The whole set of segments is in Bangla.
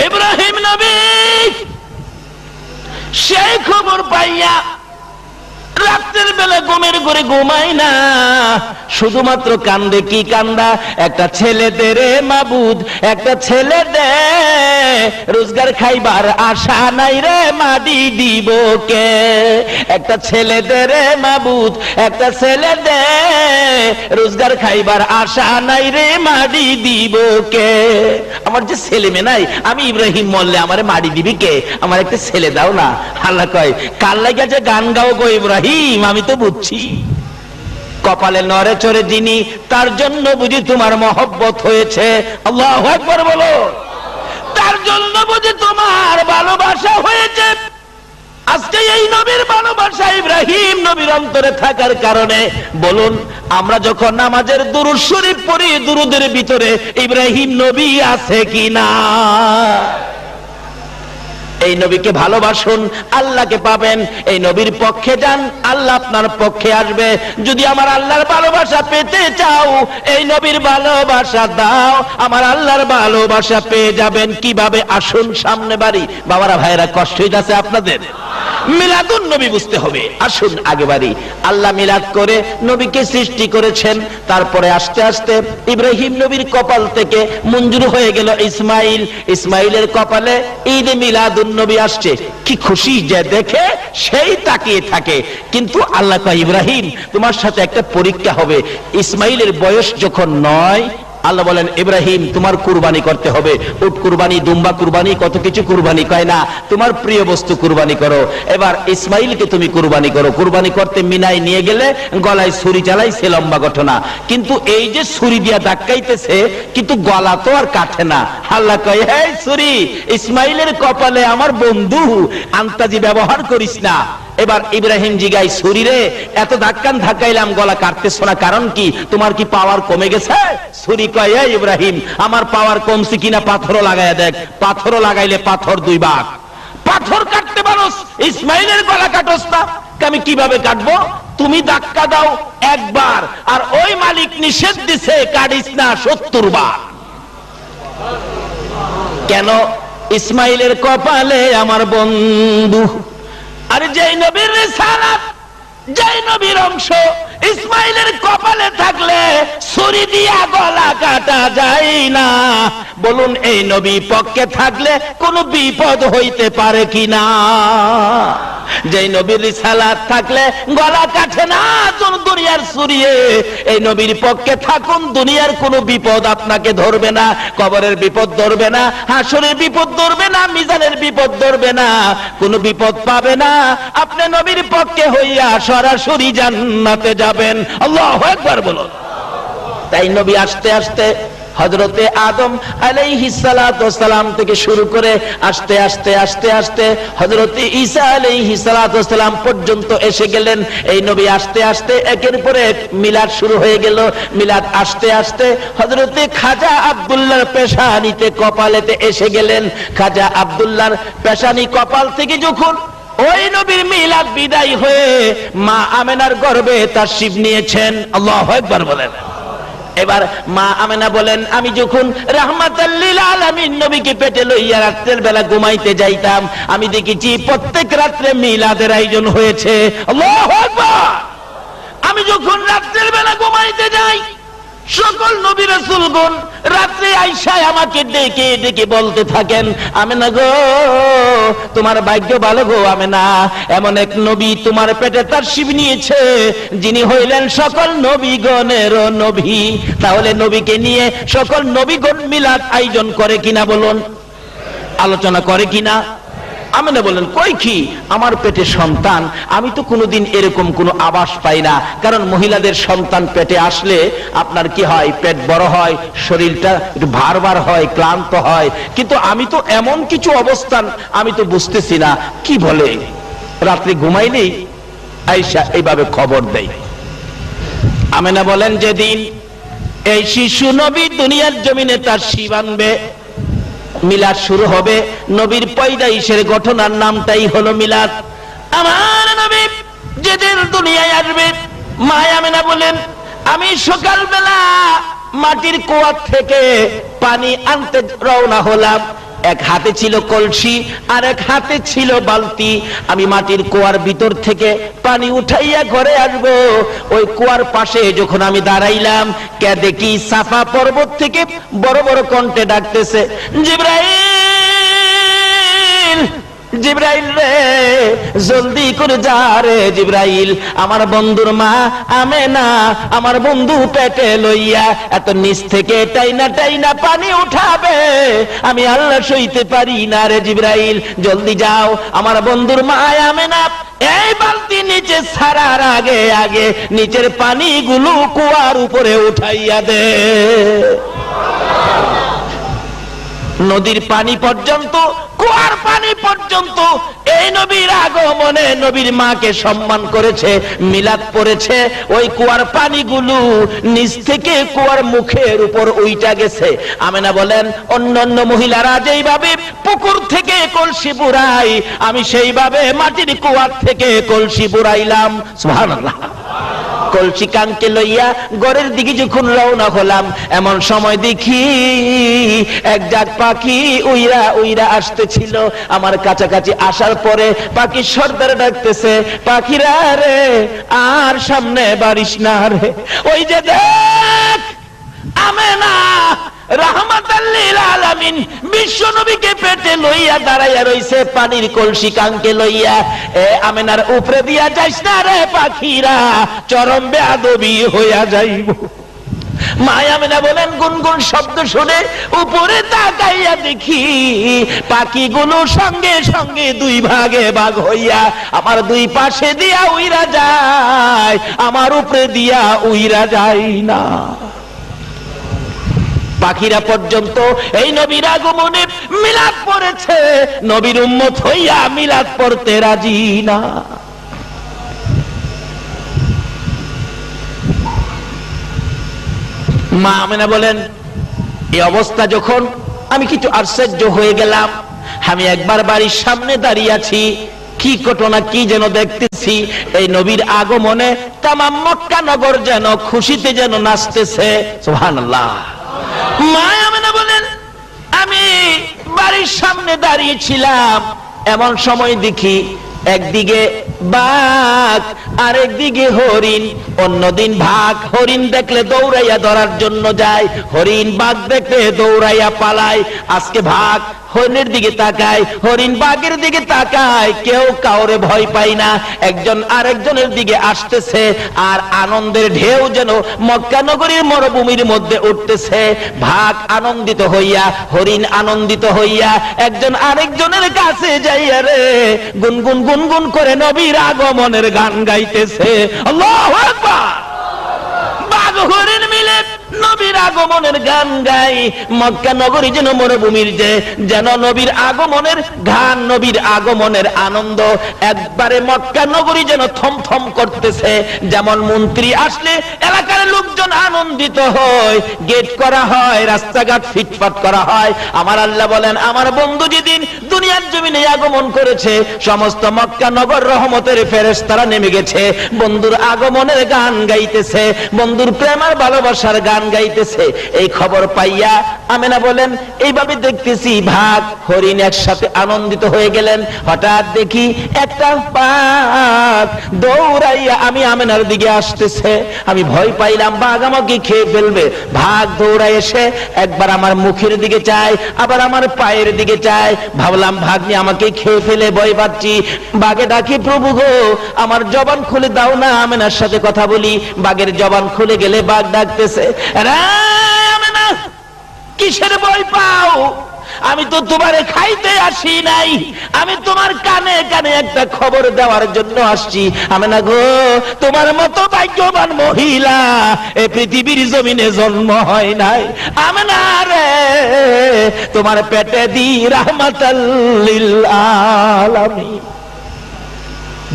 ইব্রাহিম নবী সেই খবর পাইয়া রাতের বেলা ঘুমের ঘরে ঘুমায় না, শুধুমাত্র কান্দে। কি কান্দা? একটা ছেলে দে রে মাবুদ, একটা ছেলে দে, রোজগার খাইবার আশা নাই রে, মাটি দিব কে? একটা ছেলে দে রে মাবুদ, একটা ছেলে দে, রোজগার খাইবার আশা নাই রে, মাটি দিব কে? আমার যে ছেলে মেয়ে নাই, আমি ইব্রাহিম মরলে আমারে মাটি দিবি কে? আমার একটা ছেলে দাও না। আল্লাহ কয়, কার লাগা যে গান গাও গো ইব্রাহিম, আমি তো বুঝছি। কপালে নড়ে চড়ে যিনি, তার জন্য বুঝি তোমার মহব্বত হয়েছে। আল্লাহু আকবার বলো। তার জন্য বুঝি তোমার ভালোবাসা হয়েছে। আজকে এই নবীর ভালোবাসা ইব্রাহিম নবীর অন্তরে থাকার কারণে, বলুন আমরা যখন নামাজের দুরূদ শরীফ পড়ি, দুরূদের ভিতরে ইব্রাহিম নবী আছে কিনা? এই নবীকে ভালোবাসুন, আল্লাহকে পাবেন। এই নবীর পক্ষে যান, আল্লাহ আপনার পক্ষে আসবে। যদি আমার আল্লাহর ভালোবাসা পেতে চাও, এই নবীর ভালোবাসা দাও, আমার আল্লাহর ভালোবাসা পেয়ে যাবেন। কিভাবে? আসুন সামনে বাড়ি। বাবারা ভাইয়েরা, কষ্ট হইতাছে আপনাদের? মিলাদুন নবী বুঝতে হবে। আসুন আগে বাড়ি। আল্লাহ মিলাদ করে নবীকে সৃষ্টি করেছেন, তারপরে আস্তে আস্তে ইব্রাহিম নবীর কপাল থেকে মঞ্জুর হয়ে গেল ইসমাইল। ইসমাইলের কপালে ঈদে মিলাদুন নবী আসছে। কি খুশি যে দেখে সেই তাকিয়ে থাকে। কিন্তু আল্লাহ কয়, ইব্রাহিম তোমার সাথে একটা পরীক্ষা হবে। ইসমাইলের বয়স যখন 9, আল্লাহ বলেন, ইব্রাহিম তোমার কুরবানি করতে হবে। উট কুরবানি, দুম্বা কুরবানি, কত কিছু কুরবানি, কয় না তোমার প্রিয় বস্তু কুরবানি করো। এবার ইসমাইলকে তুমি কুরবানি করো। কুরবানি করতে মিনায় নিয়ে গেলে গলায় ছুরি চালাইছে, লম্বা ঘটনা। কিন্তু এই যে ছুরি দিয়া ধাক্কাইতেছে, কিন্তু গলা তো আর কাটে না। আল্লাহ কয়, এই ছুরি ইসমাইলের কপালে আমার বন্ধু, আন্তাজি ব্যবহার করিস না। এবার ইব্রাহিম জিগাই, ছুরি রে এত ধাক্কাইলাম, গলা কাটতেছ না, কারণ কি? তোমার কি পাওয়ার কমে গেছে? ছুরি কয়, এই ইব্রাহিম আমার পাওয়ার কমছে কিনা পাথরও লাগাইয়া দেখ। পাথরও লাগাইলে পাথর 2 ভাগ। পাথর কাটতে পারোস, ইসমাইলের গলা কাটোস না। আমি কিভাবে কাটবো? তুমি ধাক্কা দাও 1 বার, আর ওই মালিক নিষেধ দিছে কাটিস না 70 বার। কেন? ইসমাইলের কপালে আমার বন্ধু। আর যেই নবীর রিসালাত, যেই নবীর অংশ ইসমাইলের কপালে থাকলে ছুরি দিয়া গলা কাটা যায় না। বলুন এই নবী পক্ষে থাকলে কোনো বিপদ হইতে পারে কিনা? যেই নবীর রিসালাত থাকলে গলা কাটে না দুনিয়ার ছুরিয়ে, এই নবীর পক্ষে থাকুন, দুনিয়ার কোনো বিপদ আপনাকে ধরবে না। কবরের বিপদ ধরবে না, হাসরের বিপদ ধরবে না, মিজানের বিপদ ধরবে না, কোনো বিপদ পাবে না। আপনি নবীর পক্ষে হইয়া সরাসরি জান্নাতে যাবেন। আল্লাহু আকবার বলুন। তাই নবী আস্তে আস্তে হযরতে আদম আলাইহিস সালাতু ওয়াস সালাম থেকে শুরু করে আস্তে আস্তে আস্তে আস্তে হযরতে ঈসা আলাইহিস সালাতু ওয়াস সালাম পর্যন্ত এসে গেলেন। এই নবী আস্তে আস্তে একের পর এক মিলাদ শুরু হয়ে গেল। মিলাদ আস্তে আস্তে হযরতে খাজা আব্দুল্লাহর পেশানিতে, কপালেতে এসে গেলেন। খাজা আব্দুল্লাহর পেশানি কপাল থেকে যখন ওই নবীর মিলাদ বিদায় হয়ে মা আমেনার গর্ভে তাশরীফ নিয়েছেন। আল্লাহু আকবার বলেন। এবার মা আমেনা বলেন, আমি যখন রাহমাতাল লিল আলামিন নবীকে পেটে লইয়া রাতের বেলা ঘুমাইতে যাইতাম, আমি দেখেছি প্রত্যেক রাত্রে মিলাদের আয়োজন হয়েছে। আল্লাহু আকবার। আমি যখন রাতের বেলা ঘুমাইতে যাই, সকল নবী রাসূলগণ রাত্রে আয়েশা আমাকে ডেকে ডেকে বলতে থাকেন, আমেনা গো তোমার ভাগ্য ভালো গো আমেনা, এমন এক নবী তোমার পেটে তাশরীফ নিয়েছে যিনি হইলেন সকল নবীগণের নবী। তাহলে নবীকে নিয়ে সকল নবীগণ মিলাদ আয়োজন করে কিনা বলুন, আলোচনা করে কিনা? আমেনা বলেন, কই কি আমার পেটে সন্তান, আমি তো কোনোদিন এরকম কোনো আভাস পাই না। কারণ মহিলাদের সন্তান পেটে আসলে আপনার কি হয়, পেট বড় হয়, শরীরটা একটু ভার ভার হয়, ক্লান্ত হয়, কিন্তু আমি তো এমন কিছু অবস্থান আমি তো বুঝতেছি না। কি বলে? রাত্রে ঘুমাইলেই আয়েশা এইভাবে খবর দেয়। আমেনা বলেন, যেদিন এই শিশু নবী দুনিয়ার জমিনে তার শিব আনবে, মিলাদ শুরু হবে, নবীর পয়দাইশের ঘটনার নামটাই হলো মিলাদ। আমার নবী যেদিন দুনিয়ায় আসবে, মা আমেনা বলেন, আমি সকালবেলা মাটির কুয়া থেকে পানি আনতে রওনা হলাম। এক হাতে ছিল কলসি আর এক হাতে ছিল বালতি। আমি মাটির কুয়ার ভিতর থেকে পানি উঠাইয়া ঘরে আসবো। ওই কুয়ার পাশে যখন আমি দাঁড়াইলাম, কে দেখি সাফা পর্বত থেকে বড় বড় কণ্ঠে ডাকতেছে, জিবরাইল, জিবরাইল রে, জলদি করে যা রে জিবরাইল, আমার বন্ধুর মা আমেনা আমার বন্ধু পেটে লইয়া এত নিচ থেকে টাইনা টাইনা পানি উঠাবে, আমি আল্লাহ সইতে পারি না রে জিবরাইল, জলদি যাও আমার বন্ধুর মা আমেনা এই বালতি নিচে ছাড়ার আগে আগে নিচের পানিগুলো কুয়ার উপরে উঠাইয়া দে। নদীর পানি পর্যন্ত, কুয়ার পানি পর্যন্ত এই নবীর আগমনে নবীর মাকে সম্মান করেছে, মিলাদ পড়েছে। ওই কুয়ার পানিগুলো নিচ থেকে কুয়ার মুখের উপর উইটা গেছে। আমেনা বলেন, অন্যান্য মহিলারা যেইভাবে পুকুর থেকে কলসি বুড়াই, আমি সেইভাবে মাটির কুয়ার থেকে কলসি বুড়াইলাম। সুবহানাল্লাহ। কলসি কানকে লইয়া ঘরের দিকে যখন রওনা হলাম, এমন সময় দেখি এক জাত পাখি উইরা উইরা আসতেছিল। আমার কাছাকাছি আসার পরে পাখি সর্দার ডাকতেছে, পাখিরা রে আর সামনে বাড়িস না রে, ওই যে দেখ আমেনা রাহমাতাল লিল আলামিন বিশ্ব নবীকে পেটে লইয়া দাঁড়াইয়া রইছে পানির কলসি কানকে লইয়া। এ আমেনার উপরে দিয়া যাইস না রে পাখিরা, চরম বেয়াদবি হইয়া যাইব। মায়া আমেনা বলেন, গুনগুন শব্দ শুনে উপরে তাকাইয়া দেখি পাখিগুলো সঙ্গে সঙ্গে দুই ভাগে ভাগ হইয়া আমার দুই পাশে দিয়া উইরা যায়, আমার উপরে দিয়া উইরা যায় না। পাখিরা পর্যন্ত এই নবীর আগমনে মিলাদ পড়েছে, নবীর উম্মত হইয়া মিলাদ পড়তে রাজি না। মা আমেনা বলেন, এই অবস্থা যখন আমি কিছু আশ্চর্য হয়ে গেলাম। আমি একবার বাড়ির সামনে দাঁড়িয়ে আছি, কি ঘটনা কি যেন দেখতেছি। এই নবীর আগমনে তামাম মক্কা নগর যেন খুশিতে যেন নাচতেছে। সুবহানাল্লাহ। মা আমেনা বলেন, আমি বাড়ির সামনে দাঁড়িয়েছিলাম, এমন সময় দেখি একদিকে বাঘ আর একদিকে হরিণ। অন্যদিন ভাগ হরিণ দেখলে দৌড়াইয়া ধরার জন্য যায়, হরিণ বাঘ দেখলে দৌড়াইয়া পালায়। আজকে ভাগ হরিণের দিকে তাকায়, হরিণ বাঘের দিকে তাকায়, কেউ কাউরে ভয় পায় না। একজন আরেকজনের দিকে আসতেছে, আর আনন্দের ঢেউ যেন মক্কা নগরীর মরুভূমির মধ্যে উঠতেছে। ভাগ আনন্দিত হইয়া, হরিণ আনন্দিত হইয়া একজন আরেকজনের কাছে যাইয়া রে গুনগুন গুনগুন করে নবীর আগমনের গান গাইতেছে। আল্লাহু আকবার। বাঘ হরিণ মিলে নবীর আগমনের গান গাই। মক্কা নগরী যেন মরুভূমির যেন নবীর আগমনের গান, নবীর আগমনের আনন্দ। একবারে মক্কা নগরী যেন থমথম করতেছে। যেমন মন্ত্রী আসলে এলাকার লোকজন আনন্দিত হয়, গেট করা হয়, রাস্তাঘাট ফিটফাট করা হয়। আমার আল্লাহ বলেন, আমার বন্ধু যেদিন দুনিয়ার জমিনে আগমন করেছে, সমস্ত মক্কা নগর রহমতের ফেরেশতারা নেমে গেছে, বন্ধুর আগমনের গান গাইতেছে, বন্ধুর প্রেম আর ভালোবাসার গান গাইতেছে। এই খবর পাইয়া আমেনা বলেন, এইভাবে দেখতেছি ভাগ হরিণ একসাথে আনন্দিত হয়ে গেলেন। হঠাৎ দেখি একটা বাঘ দৌড়াইয়া আমি আমেনার দিকে আসতেছে। আমি ভয় পাইলাম বাঘ আমাকে খেয়ে ফেলবে। ভাগ দৌড়াই এসে একবার আমার মুখের দিকে চায়, আবার আমার পায়ের দিকে চায়। ভাবলাম ভাগ নিয়ে আমাকে খেয়ে ফেলে, ভয় পাচ্ছি। বাঘে ডাকি, প্রভু গো আমার জবান খুলে দাও না, আমেনার সাথে কথা বলি। বাঘের জবান খুলে গেলে বাঘ ডাকতেছে, আমেনা কিসের ভয় পাও? আমি তো তোমারে খাইতে আসি নাই, আমি তোমার কানে কানে একটা খবর দেওয়ার জন্য আসছি। আমেনা গো, তোমার মতো ভাগ্যবান মহিলা এই পৃথিবীর জমিনে জন্ম হয় নাই। আমেনা রে, তোমার পেটে দি রাহমাতাল লিল আলামিন।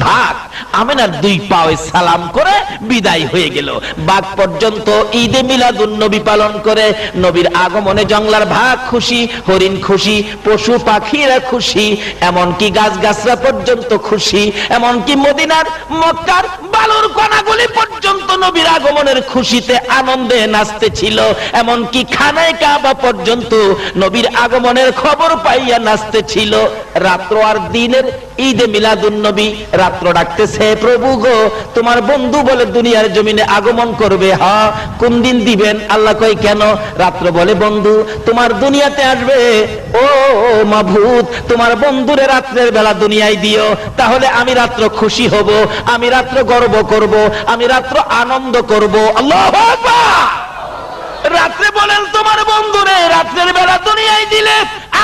ভাগ। আমেনার দুই পায়ে সালাম করে বিদায় হয়ে গেল। বাঘ পর্যন্ত ঈদে মিলাদুন নবী পালন করে। নবীর আগমনে জঙ্গলার ভাগ খুশি, হরিণ খুশি, পশু পাখিরা খুশি, এমনকি গাছগাছরা পর্যন্ত খুশি, এমনকি মদিনার মক্কার বালুর কণাগুলি পর্যন্ত নবীর আগমনের খুশিতে আনন্দে নাচতেছিল। এমনকি খানায় কাবা পর্যন্ত নবীর আগমনের খবর পাইয়া নাচতেছিল। রাত্র আর দিনের ঈদে মিলাদুন নবী। রাত্র ডাকতেছে, প্রভু গো, তোমার বন্ধু বলে দুনিয়ার জমিনে আগমন করবে। হ্যাঁ, কোন দিন দিবেন? আল্লাহ কয় কেন? রাত্র বলে, বন্ধু তোমার দুনিয়াতে আসবে। ও মাবুদ, তোমার বন্ধুরে রাত্রের বেলা দুনিয়ায় দিও, তাহলে আমি রাত্র খুশি হব, আমি রাত্র গর্ব করব, আমি রাত্র আনন্দ করব। আল্লাহু আকবার। রাত্রে বলেন তোমার বন্ধুরে রাত্রের বেলা দুনিয়ায় দিলে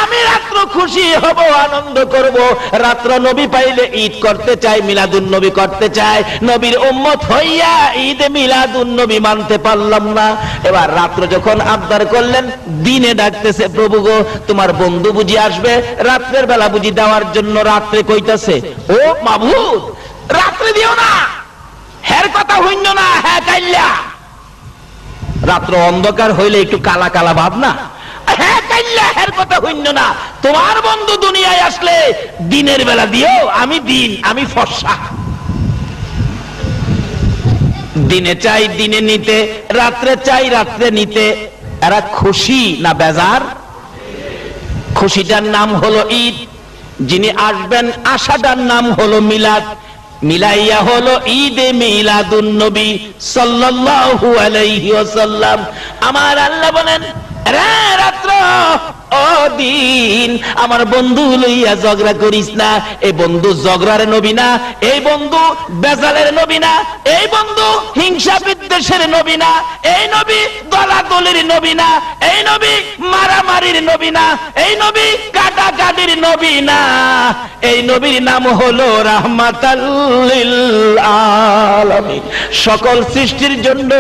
আমি রাত্র খুশি হব, আনন্দ করব। রাত্র নবী পাইলে ঈদ করতে চাই, মিলাদুন নবী করতে চাই। নবীর উম্মত হইয়া ঈদে মিলাদুন নবী মানতে পারলাম না। এবার রাত্র যখন আবদার করলেন, দিনে ডাকতেছে, প্রভু গো, তোমার বন্ধু বুঝি আসবে রাত্রের বেলা বুঝি দেওয়ার জন্য। রাত্রে কইতাছে, ও মাবুদ, রাত্রে দিও না, হের কথা হইল না, হ্যাঁ কাইল্লা। রাত্র অন্ধকার হইলে একটু কালা কালা ভাব না? হ্যাঁ কাইল্লা, হের কথা হইল না, তোমার বন্ধু দুনিয়ায় আসলে দিনের বেলা দিও, আমি দিন, আমি ফর্সা। দিনে চাই দিনে নিতে, রাত্রে চাই রাত্রে নিতে। এরা খুশি না বেজার? খুশিটার নাম হলো ঈদ, যিনি আসবেন আশাটার নাম হলো মিলাদ। মিলাইয়া হলো ঈদে মিলাদুন নবী সাল্লাল্লাহু আলাইহি ওয়াসাল্লাম। আমার আল্লাহ বলেন, রে রাত্র, ও দিন, আমার বন্ধু লইয়া ঝগড়া করিস না। এই বন্ধু ঝগড়ার নবী না, এই বন্ধু বেজালের নবী না, এই বন্ধু হিংসা বিদ্বেষের নবী না, এই নবী দলাদলির নবী না, এই নবী মারামারির নবী না, এই নবী কাটাকাটির নবী না। এই নবীর নাম হলো রাহমাতাল লিল আলামিন। সকল সৃষ্টির জন্য,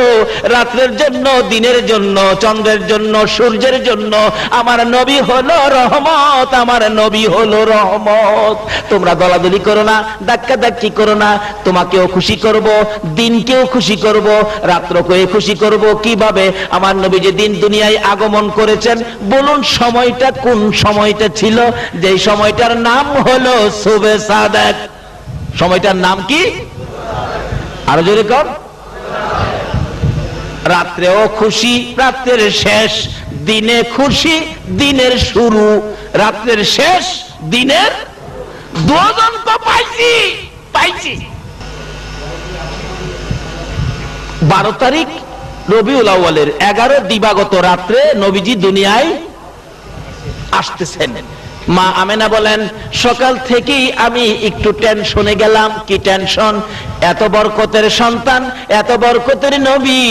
রাত্রের জন্য, দিনের জন্য, চন্দ্রের জন্য, সূর্যের জন্য আমার নবী হলো রহমত, আমার নবী হলো রহমত। তোমরা দলাদলি করো না, ধাক্কা ধাক্কি করো না। তোমাকেও খুশি করব, দিনকেও খুশি করব, রাত্রকেও খুশি করব। কিভাবে? আমার নবী যে দিন দুনিয়ায় আগমন করেছেন, বলুন সময়টা কোন সময়টা ছিল? যে সময়টার নাম হলো সুবে সাদেক। সময়টার নাম কি? আরো জোরে কর। রাত্রেও খুশি, রাত্রের শেষ, দিনে খুশি, দিনের শুরু, রাত্রের শেষ, দিনের দুজন তো পাইছি পাইছি। 12 তারিখ রবিউল আউয়ালের 11 দিবাগত রাত্রে নবীজি দুনিয়ায় আসতেছেন। মা আমেনা বলেন, সকাল থেকেই আমি একটু টেনশনে গেলাম। কি টেনশন? এত বরকতের সন্তান, এত বরকতের নবী,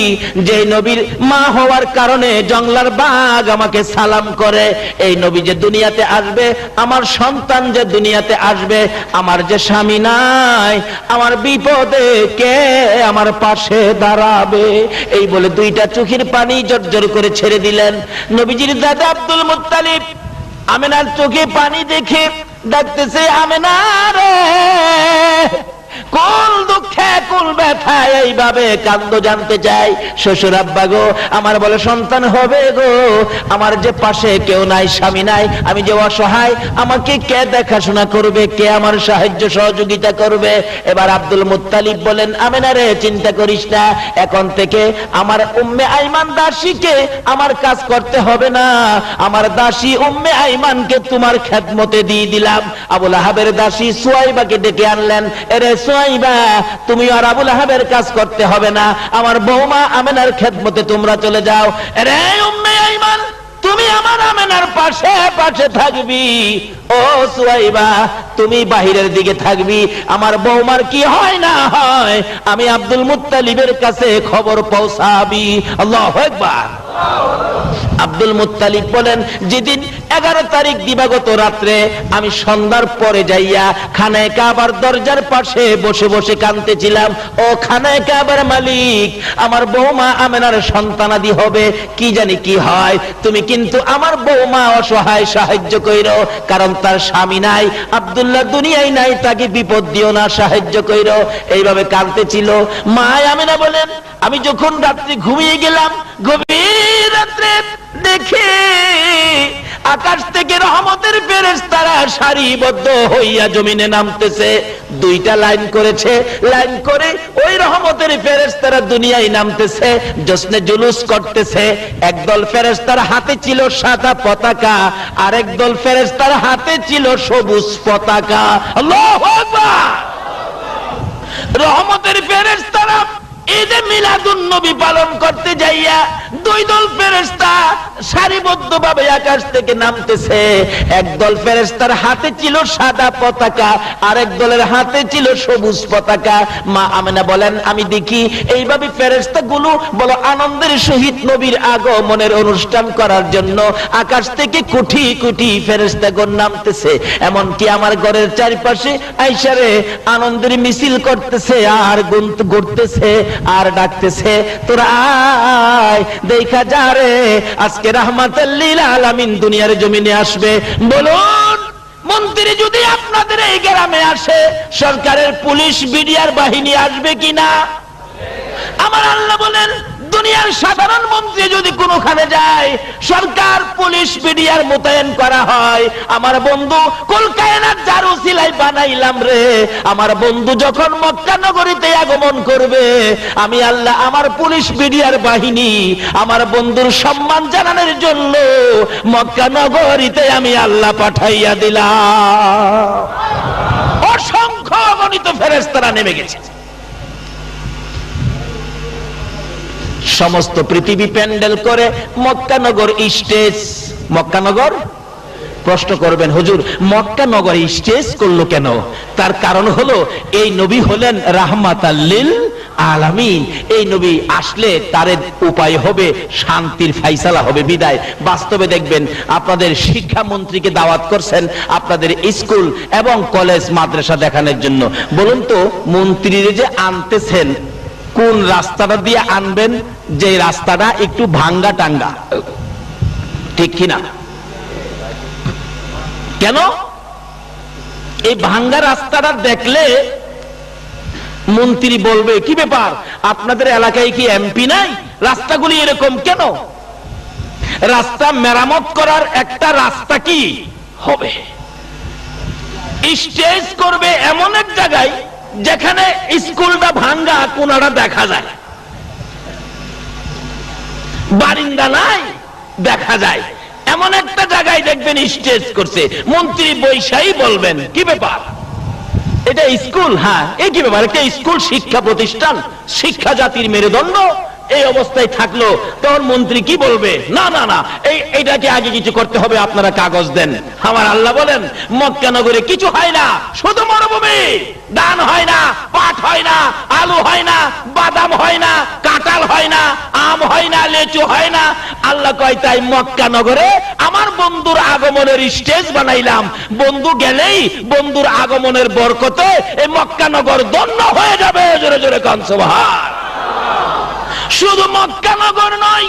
যে নবীর মা হওয়ার কারণে জঙ্গলার বাঘ আমাকে সালাম করে। এই নবী যে দুনিয়াতে আসবে, আমার সন্তান যে দুনিয়াতে আসবে, আমার যে স্বামী নাই, আমার বিপদে কে আমার পাশে দাঁড়াবে? এই বলে দুইটা চোখের পানি জর্জর করে ছেড়ে দিলেন। নবীজির দাদা আব্দুল মুত্তালিব আমেনার চোখে পানি দেখে ডাকতেছে, আমেনা রে, কোন দুঃখে কোন ব্যথায় এইভাবে কান্দ জানতে চাই। শ্বশুর আব্বা গো, আমার বলে সন্তান হবে গো, আমার যে পাশে কেউ নাই, স্বামী নাই, আমি যে অসহায়, আমাকে কে দেখাশোনা করবে, কে আমার সাহায্য সহযোগিতা করবে? এবার আব্দুল মুত্তালিব বলেন, আমেনা রে, চিন্তা করিস না, এখন থেকে আমার উম্মে আইমান দাসীকে আমার কাজ করতে হবে না, আমার দাসী উম্মে আইমানকে তোমার খেদমতে দিয়ে দিলাম। আবুল আহাবের দাসী সুয়াইবাকে ডেকে আনলেন, এরে সুয়াইবা, তুমি আর আবুল আহাবের কাজ করতে হবে না, আমার বৌমা আমেনার খেদমতে তোমরা চলে যাও। রে উম্মে আইমান, তুমি আমার আমেনার পাশে পাশে থাকবি। ও সুয়াইবা, তুমি বাহিরের দিকে থাকবি, আমার বৌমার কি হয় না হয় আমি আব্দুল মুত্তালিবের কাছে খবর পৌঁছাবি। আল্লাহু আকবার। আব্দুল মুত্তালিব বলেন, যেদিন 11 তারিখ দিবাগত রাত্রে আমি সন্ধ্যার পরে যাইয়া খানায়ে কাবার দরজার পাশে বসে বসে কাঁদতেছিলাম, ও খানায়ে কাবার মালিক, আমার বৌমা আমেনার সন্তানাদি হবে, কি জানি কি হয়, তুমি কিন্তু আমার বৌমা অসহায়, সাহায্য কইরো, কারণ তার স্বামী নাই, আব্দুল্লাহ দুনিয়ায় নাই, তাকে বিপদ দিও না, সাহায্য কইরো। এইভাবে কাঁদতেছিল। মা আমেনা বলেন, আমি যখন রাত্রে ঘুমিয়ে গেলাম, গভীর রাত্রে দেখে আকাশ থেকে রহমতের ফেরেশতারা সারিবদ্ধ হইয়া জমিনে নামতেছে। 2টা লাইন করেছে, লাইন করে ওই রহমতের ফেরেশতারা দুনিয়ায় নামতেছে, জশ্নে জুলুস করতেছে। একদল ফেরেশতার হাতে ছিল সাদা পতাকা, আর একদল ফেরেশতার হাতে ছিল সবুজ পতাকা। আল্লাহু আকবার। রহমতের ফেরেশতারা ঈদে মিলাদুন নবী পালন করতে যাইয়া 2 দল ফেরেশতা সারিবদ্ধভাবে আকাশ থেকে নামতেছে। একদল ফেরেশতার হাতে ছিল সাদা পতাকা, আরেক দলের হাতে ছিল সবুজ পতাকা। মা আমেনা বলেন, আমি দেখি এইভাবে ফেরেশতাগুলো বলো আনন্দের সহিত নবীর আগমনের অনুষ্ঠান করার জন্য আকাশ থেকে কোটি কোটি ফেরেশতাগণ নামতেছে। এমনকি আমার ঘরের চারপাশে আইসারে আনন্দের মিছিল করতেছে, আর ঘুরতেছে, আর ডাকতেছে, তোরা আয় দেখা যা রে, আজকে রাহমাতাল লিল আলামিন দুনিয়ার জমিনে আসবে। বলুন, মন্ত্রী যদি আপনাদের এই গ্রামে আসে, সরকারের পুলিশ বিডিআর বাহিনী আসবে কিনা? আমার আল্লাহ বলেন, দুনিয়ার সাধারণ মন্ত্রী যদি কোনোখানে যায়, সরকার পুলিশ বিডিআর মোতায়েন করা হয়। আমার বন্ধু কুল কায়নাত যার উসিলায় বানাইলাম রে, আমার বন্ধু যখন মক্কা নগরীতে আগমন করবে, আমি আল্লাহ আমার পুলিশ বিডিআর বাহিনী আমার বন্ধুর সম্মান জানানোর জন্য মক্কা নগরীতে আমি আল্লাহ পাঠাইয়া দিলাম। অসংখ্য অগণিত ফেরেশতারা নেমে গেছে। সমস্ত পৃথিবী প্যান্ডেল করে মক্কা নগর স্টেজ। মক্কা নগর, প্রশ্ন করবেন, হুজুর মক্কা নগর স্টেজ করলো কেন? তার কারণ হলো, এই নবী হলেন রাহমাতাল লিল আলামিন। এই নবী আসলে তার উপায় হবে শান্তির ফাইসালা হবে বিদায়। বাস্তবে দেখবেন, আপনাদের শিক্ষামন্ত্রীকে দাওয়াত করছেন আপনাদের স্কুল এবং কলেজ মাদ্রাসা দেখানোর জন্য। বলুন তো, মন্ত্রীরে যে আনতেছেন, কোন রাস্তাটা দিয়ে আনবেন? যে রাস্তাটা একটু ভাঙ্গা টাঙ্গা, ঠিক কিনা? কেন? এই ভাঙ্গা রাস্তাটা দেখলে মন্ত্রী বলবে, কি ব্যাপার, আপনাদের এলাকায় কি এমপি নাই? রাস্তাগুলি এরকম কেন? রাস্তা মেরামত করার একটা রাস্তা কি হবে? স্টেজ করবে এমন এক জায়গায় যেখানে স্কুলটা ভাঙ্গা, কোনাটা দেখা যায়, বারিন্দা নাই, দেখা যায়, এমন একটা জায়গায় দেখবেন স্টেজ করছে। মন্ত্রী বৈশাই বলবেন, কি ব্যাপার, এটা স্কুল? হ্যাঁ। এই কি ব্যাপার, একটা স্কুল শিক্ষা প্রতিষ্ঠান, শিক্ষা জাতির মেরুদণ্ড, এই অবস্থায় থাকলো, তখন মন্ত্রী কি বলবে? না না না, এইটাকে আগে কিছু করতে হবে, আপনারা কাগজ দেন। আমার আল্লাহ বলেন, মক্কা নগরে কিছু হয় না, শুধু মরুভূমি। ধান হয় না, পাট হয় না, আলু হয় না, বাদাম হয় না, কাঁঠাল হয় না, আম হয় না, লেচু হয় না। আল্লাহ কয়, তাই মক্কা নগরে আমার বন্ধুর আগমনের স্টেজ বানাইলাম। বন্ধু গেলেই বন্ধুর আগমনের বরকতে এই মক্কা নগর ধন্য হয়ে যাবে। জোরে জোরে কান সুবহান। শুধু মক্কা নগর নয়,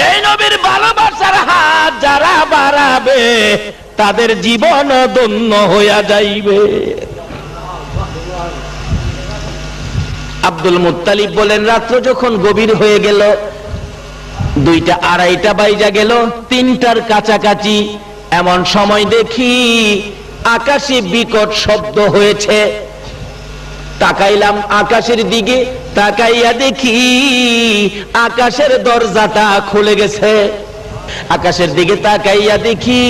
এই নবীর ভালোবাসার হাত যারা বাড়াবে, তাদের জীবন ধন্য হইয়া যাইবে। আব্দুল মুত্তালিব বলেন, রাত্র যখন গভীর হয়ে গেল, 2টা 2:30 বাইজা গেল, 3টার কাছাকাছি, এমন সময় দেখি আকাশে বিকট শব্দ হয়েছে। তাকাইলাম আকাশের দিকে, তাকাইয়া দেখি আকাশের দরজাটা খুলে গেছে। আকাশের দিকে তাকাইয়া দেখি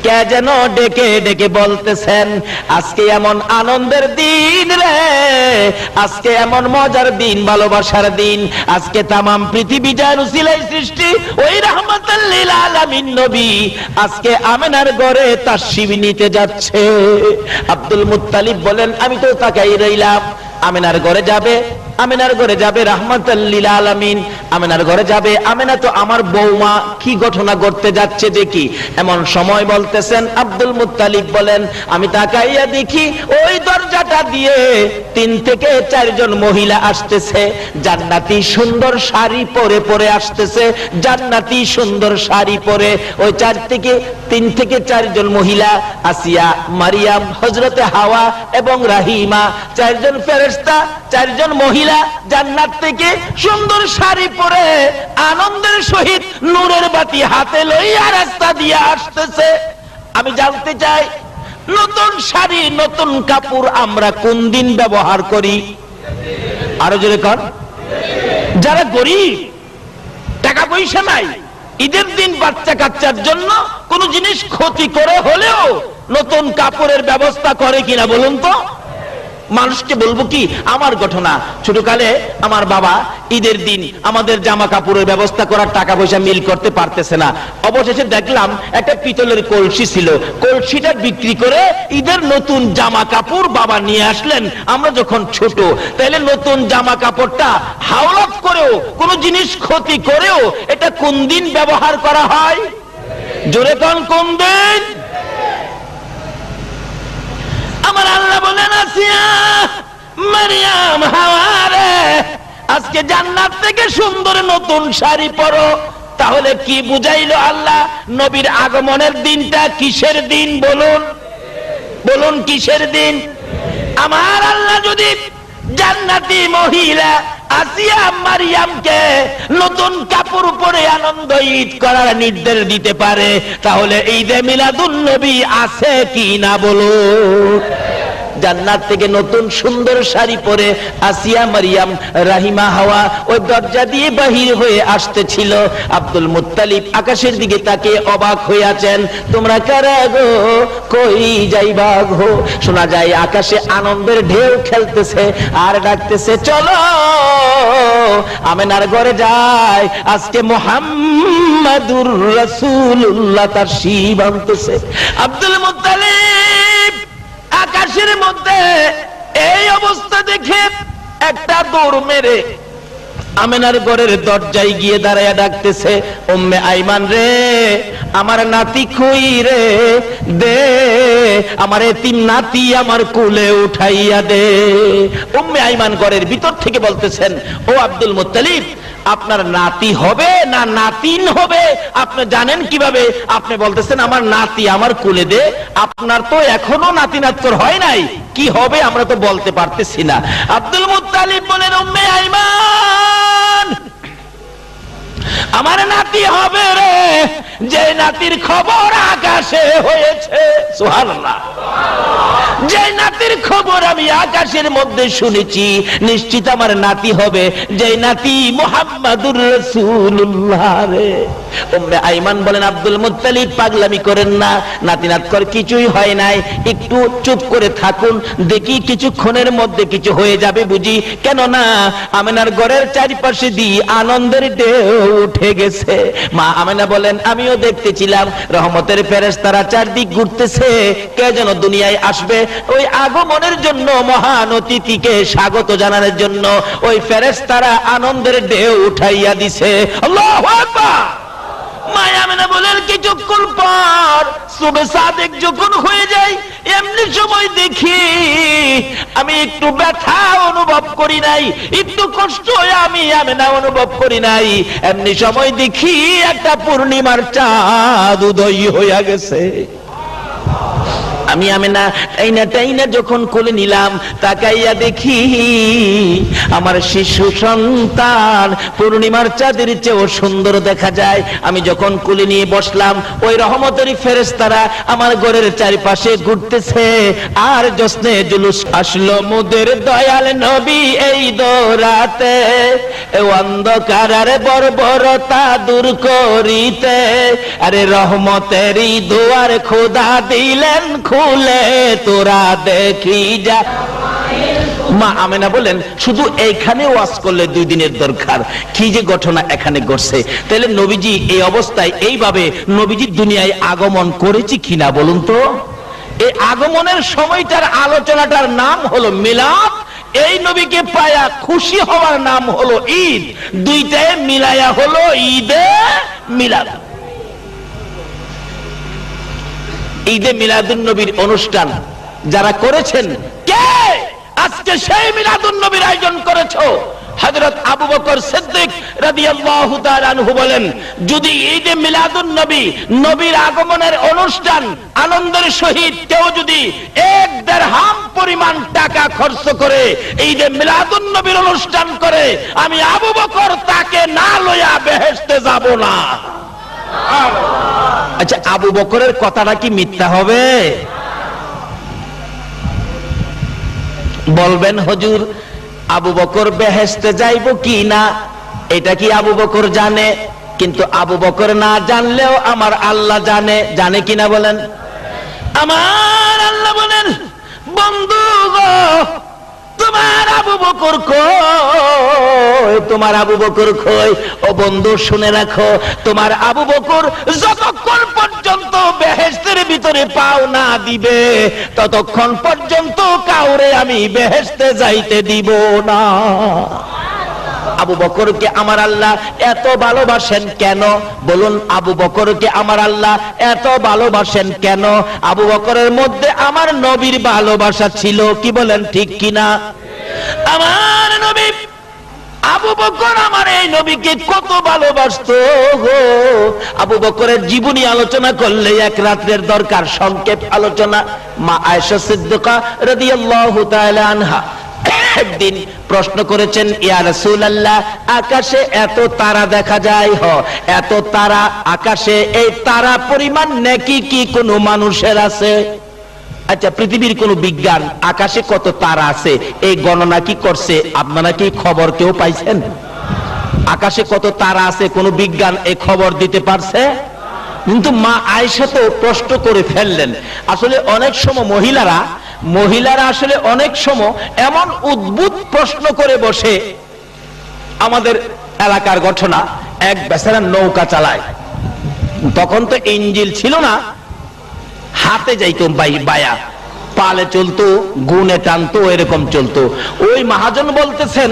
কে যেন ডেকে ডেকে বলতেছেন, আজকে এমন আনন্দের দিন রে, আজকে এমন মজার দিন, ভালোবাসার দিন, আজকে তামাম পৃথিবী যার উসিলায় সৃষ্টি ওই রাহমাতাল লিল আলামিন নবী আজকে আমেনার ঘরে তাশরিফ নিতে যাচ্ছে। আব্দুল মুত্তালিব বলেন, আমি তো তাকাই রইলাম, আমেনার ঘরে যাবে, আমিনার ঘরে যাবে রাহমাতাল লিল আলামিন, আমিনার ঘরে যাবে। আমিনা তো আমার বৌমা, কি ঘটনা ঘটতে যাচ্ছে দেখি। এমন সময় বলতেছেন আব্দুল মুত্তালিব বলেন, আমি তাকাইয়া দেখি ওই দরজাটা দিয়ে 3 থেকে 4 জন মহিলা আসতেছে, জান্নাতি সুন্দর শাড়ি পরে পরে আসতেছে, জান্নাতি সুন্দর শাড়ি পরে। ওই 3 থেকে 4 জন মহিলা, আসিয়া, মারিয়াম, হযরতে হাওয়া এবং রাহিমা, 4 জন ফেরেশতা, 4 জন মহিলা জান্নাত থেকে সুন্দর শাড়ি পরে আনন্দের সহিত নূরের বাতি হাতে লইয়া রাস্তা দিয়ে আসতেছে। আমি জানতে চাই, নতুন শাড়ি নতুন কাপড় আমরা কোন দিন ব্যবহার করি? আরো জোরে কর। যারা গরিব, টাকা পয়সা নাই, ঈদের দিন বাচ্চা কাচ্চার জন্য কোন জিনিস ক্ষতি করে হলেও নতুন কাপড়ের ব্যবস্থা করে কিনা বলুন তো? মানুষকে বলবো কি, আমার ঘটনা, ছোটকালে আমার বাবা ঈদের দিন আমাদের জামা কাপড়ের ব্যবস্থা করার টাকা পয়সা মিল করতে পারতেছে না। অবশেষে দেখলাম একটা পিতলের কলসি ছিল, কলসিটা বিক্রি করে ঈদের নতুন জামা কাপড় বাবা নিয়ে আসলেন। আমরা যখন ছোট, তাহলে নতুন জামা কাপড়টা হাওলাত করেও, কোন জিনিস ক্ষতি করেও এটা কোন দিন ব্যবহার করা হয়? জোরে কোন কোন দিন? আমার আল্লাহ বলেন, আসিয়া, মারিয়াম, হাওয়ারে, আজকে জান্নাত থেকে সুন্দর নতুন শাড়ি পরো। তাহলে কি বুঝাইলো আল্লাহ? নবীর আগমনের দিনটা কিসের দিন বলুন? বলুন কিসের দিন? আমার আল্লাহ যদি জান্নাতি মহিলা আসিয়া মারিয়ামকে নতুন কাপড় পরে আনন্দ ঈদ করার নির্দেশ দিতে পারে, তাহলে ঈদে মিলাদুন নবী আছে কি না বলুন? জান্নাত থেকে নতুন সুন্দর শাড়ি পরে আসিয়া, মারিয়াম, রাহিমা, হাওয়া ওই দরজা দিয়ে বাহির হয়ে আসতেছিল। আব্দুল মুত্তালিব আকাশের দিকে তাকে অবাক হয়ে আছেন। তোমরা কারা গো, কই যাইবা গো? শোনা যায় আকাশে আনন্দের ঢেউ খেলতেছে আর ডাকতেছে, চলো আমিনার ঘরে যাই, আজকে মুহাম্মাদুর রাসূলুল্লাহ তার শিব আনতেছে। আব্দুল মুত্তালিব আকাশের মধ্যে এই অবস্থা দেখে একটা দৌড় মেরে আমিনার ঘরের দরজায় গিয়ে দাঁড়ায়া ডাকতেছে, উম্মে আইমান রে, আমার নাতি কই রে, দে আমার এতিম নাতি আমার কোলে উঠাইয়া দে। উম্মে আইমান ঘরের ভিতর থেকে বলতেছেন, ও আব্দুল মুত্তালিব, আপনার নাতি হবে না নাতিন হবে আপনি জানেন কিভাবে? আপনি বলতেছেন আমার নাতি আমার কোলে দে, আপনার তো এখনো নাতি নাত্তর হয় নাই, কি হবে আমরা তো বলতে পারতেছি না। আব্দুল মুত্তালিব বলেন, উম্মে আইমান, আমার নাতি হবে রে, যে নাতির খবর আকাশে হয়েছে। সুবহানাল্লাহ। যে নাতির খবর আমি আকাশের মধ্যে শুনেছি, নিশ্চিত আমার নাতি হবে, যে নাতি মুহাম্মাদুর রাসূলুল্লাহ রে। উম্মে আইমান বলেন, আব্দুল মুত্তালিব পাগলামি করেন না, নাতি নাতকর কিছুই হয় নাই, একটু চুপ করে থাকুন, দেখি কিছুক্ষণের মধ্যে কিছু হয়ে যাবে বুঝি। কেন না আমিনার ঘরের চারিপাশে দিয়ে আনন্দের ঢেউ উঠে গেছে। মা আমিনা বলেন, আমিও দেখতেছিলাম রহমতের ফেরেশতারা চারদিক ঘুরতেছে, কে যেন দুনিয়ায় আসবে, ওই আগমনের জন্য, মহান অতিথিকে স্বাগত জানানোর জন্য ওই ফেরেশতারা আনন্দের ঢেউ উঠাইয়া দিছে। আল্লাহু আকবার। মায়া আমিনা বলেন, কিছুক্ষণ পর সুবে সাদেক যখন হয়ে যায়, এমনি সময় দেখি আমি একটু ব্যথা অনুভব করি নাই, একটু কষ্ট আমি আমিনা অনুভব করি নাই। এমনি সময় দেখি একটা পূর্ণিমার চাঁদ উদয় হইয়া গেছে। আমি আমিনা টাইনা যখন কোলে নিলাম, তাকাইয়া দেখি আমার শিশু সন্তান পূর্ণিমার চাঁদের চেয়েও সুন্দর দেখা যায়। আমি যখন কোলে নিয়ে বসলাম, ওই রহমতের ফেরেশতারা আমার ঘরের চারিপাশে ঘুরতেছে আর জশ্নে জুলুস। আসলো মোদের দয়াল নবী এই দৌরাতে, অন্ধকারের বর্বরতা দূর করিতে, আরে রহমতেরই দুয়ার খোদা দিলেন খুলে, তোরা দেখি যা। মা আমিনা বলেন, শুধু এইখানে ওয়াজ করলে 2 দিনের দরকার, কি যে ঘটনা এখানে ঘটছে। তাহলে নবীজি এই অবস্থায় এইভাবে নবীজি দুনিয়ায় আগমন করেছি কিনা বলুন তো? এই আগমনের সময়টার আলোচনাটার নাম হলো মিলাদ। এই নবীকে পায়া খুশি হওয়ার নাম হলো ঈদ, দুইটায় মিলায়া হলো ঈদে মিলাদ। ঈদে মিলাদুন নবীর অনুষ্ঠান যারা করেছেন, কে আজকে সেই মিলাদুন নবীর আয়োজন করেছো? হযরত আবু বকর সিদ্দিক রাদিয়াল্লাহু তাআলা আনহু বলেন, যদি ঈদে মিলাদুন নবী, নবীর আগমনের অনুষ্ঠান আনন্দের সহিত কেউ যদি 1 দিরহাম পরিমাণ টাকা খরচ করে ঈদে মিলাদুন নবীর অনুষ্ঠান করে, আমি আবু বকর তাকে না লইয়া বেহেশতে যাব না। আচ্ছা, আবু বকরের কথাটা কি মিথ্যা হবে? বলবেন হুজুর, আবু বকর বেহেশতে যাইব কি না এটা কি আবু বকর জানে? কিন্তু আবু বকর না জানলেও আমার আল্লাহ জানে। জানে কিনা বলেন? আমার আল্লাহ বলেন, বন্ধু গো, তোমার আবু বকর কই? তোমার আবু বকর কই? ও বন্ধু শুনে রাখো, তোমার আবু বকর যতক্ষণ পর্যন্ত বেহেশতের ভিতরে পাও না দিবে, ততক্ষণ পর্যন্ত কাউরে আমি বেহেশতে যাইতে দিব না। আবু বকরকে আমার আল্লাহ এত ভালোবাসেন কেন? বলুন, আবু বকরকে আমার আল্লাহ এত ভালোবাসেন কেন? আবু বকরের মধ্যে আমার নবীর ভালোবাসা ছিল, কি বলেন, ঠিক কিনা? আমার নবী আবু বকর আমার এই নবীকে কত ভালোবাসতো গো। আবু বকরের জীবনী আলোচনা করলে এক রাতের দরকার, সংক্ষেপ আলোচনা। মা আয়েশা সিদ্দিকা রাদিয়াল্লাহু তাআলা আনহা একদিন প্রশ্ন করেছেন, ইয়া রাসূলুল্লাহ, আকাশে এত তারা দেখা যায়, এত তারা আকাশে, এই তারা পরিমাণ নেকি কি কোনো মানুষের আছে? আচ্ছা, পৃথিবীর কোন বিজ্ঞান আকাশে কত তারা আছে এই গণনা কি করছে? আপনারা কি খবর কেউ পাইছেন? আকাশে কত তারা আছে কোন বিজ্ঞান এই খবর দিতে পারছে? কিন্তু মা আয়েশা তো প্রশ্ন করে ফেললেন। আসলে অনেক সময় মহিলারা আসলে অনেক সময় এমন উদ্ভুত প্রশ্ন করে বসে। আমাদের এলাকার ঘটনা, এক বেচারা নৌকা চালায়, তখন তো ইঞ্জিল ছিল না, হাতে যাইতো বায়া, পালে চলতো, গুনে টানতো, এরকম চলতো। ওই মহাজন বলতেছেন,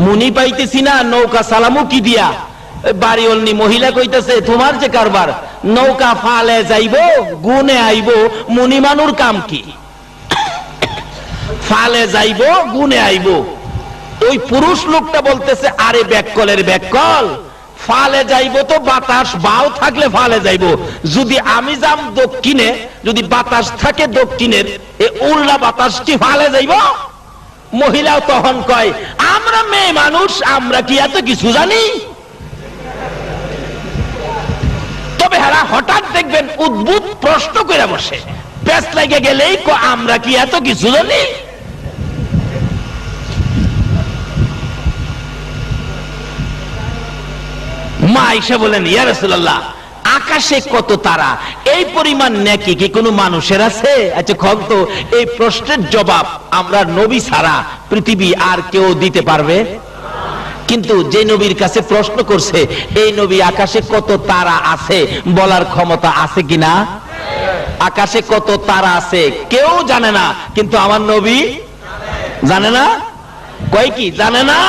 মুনি পাইতেছি না, নৌকা চালামু কি দিয়া? বাড়ি অল্নি মহিলা কইতেছে, তোমার যে কারবার, নৌকা ফালে যাইব, গুনে আইব, মুনি মানুর কাম কি? ফালে যাইব, গুনে আইব। ওই পুরুষ লোকটা বলতেছে, আরে ব্যাককলের ব্যাককল, ফালে যাইব তো বাতাস বাও থাকলে ফালে যাইব, যদি আমি যাম দক্ষিণে, যদি বাতাস থাকে দক্ষিণের, এ উল্টা বাতাস কি ফালে যাইব? মহিলাও তখন কয়, আমরা মেয়ে মানুষ, আমরা কি এত কিছু জানি? তবে হারা হঠাৎ দেখবেন উদ্ভুত প্রশ্ন করে বসে, পেছ লাগে গেলেই আমরা কি এত কিছু জানি? মা আয়েশা বলেন, ইয়া রাসূলুল্লাহ, আকাশে কত তারা, এই পরিমাণ নেকি কি কোনো মানুষের আছে? আচ্ছা কম তো, এই প্রশ্নের জবাব আমরা নবী ছাড়া পৃথিবী আর কেউ দিতে পারবে? কিন্তু যে নবীর কাছে প্রশ্ন করছে, এই নবী আকাশে কত তারা আছে বলার ক্ষমতা আছে কিনা? আকাশে কত তারা আছে কেউ জানে না, কিন্তু আমার নবী জানে না। কয় কি জানে না?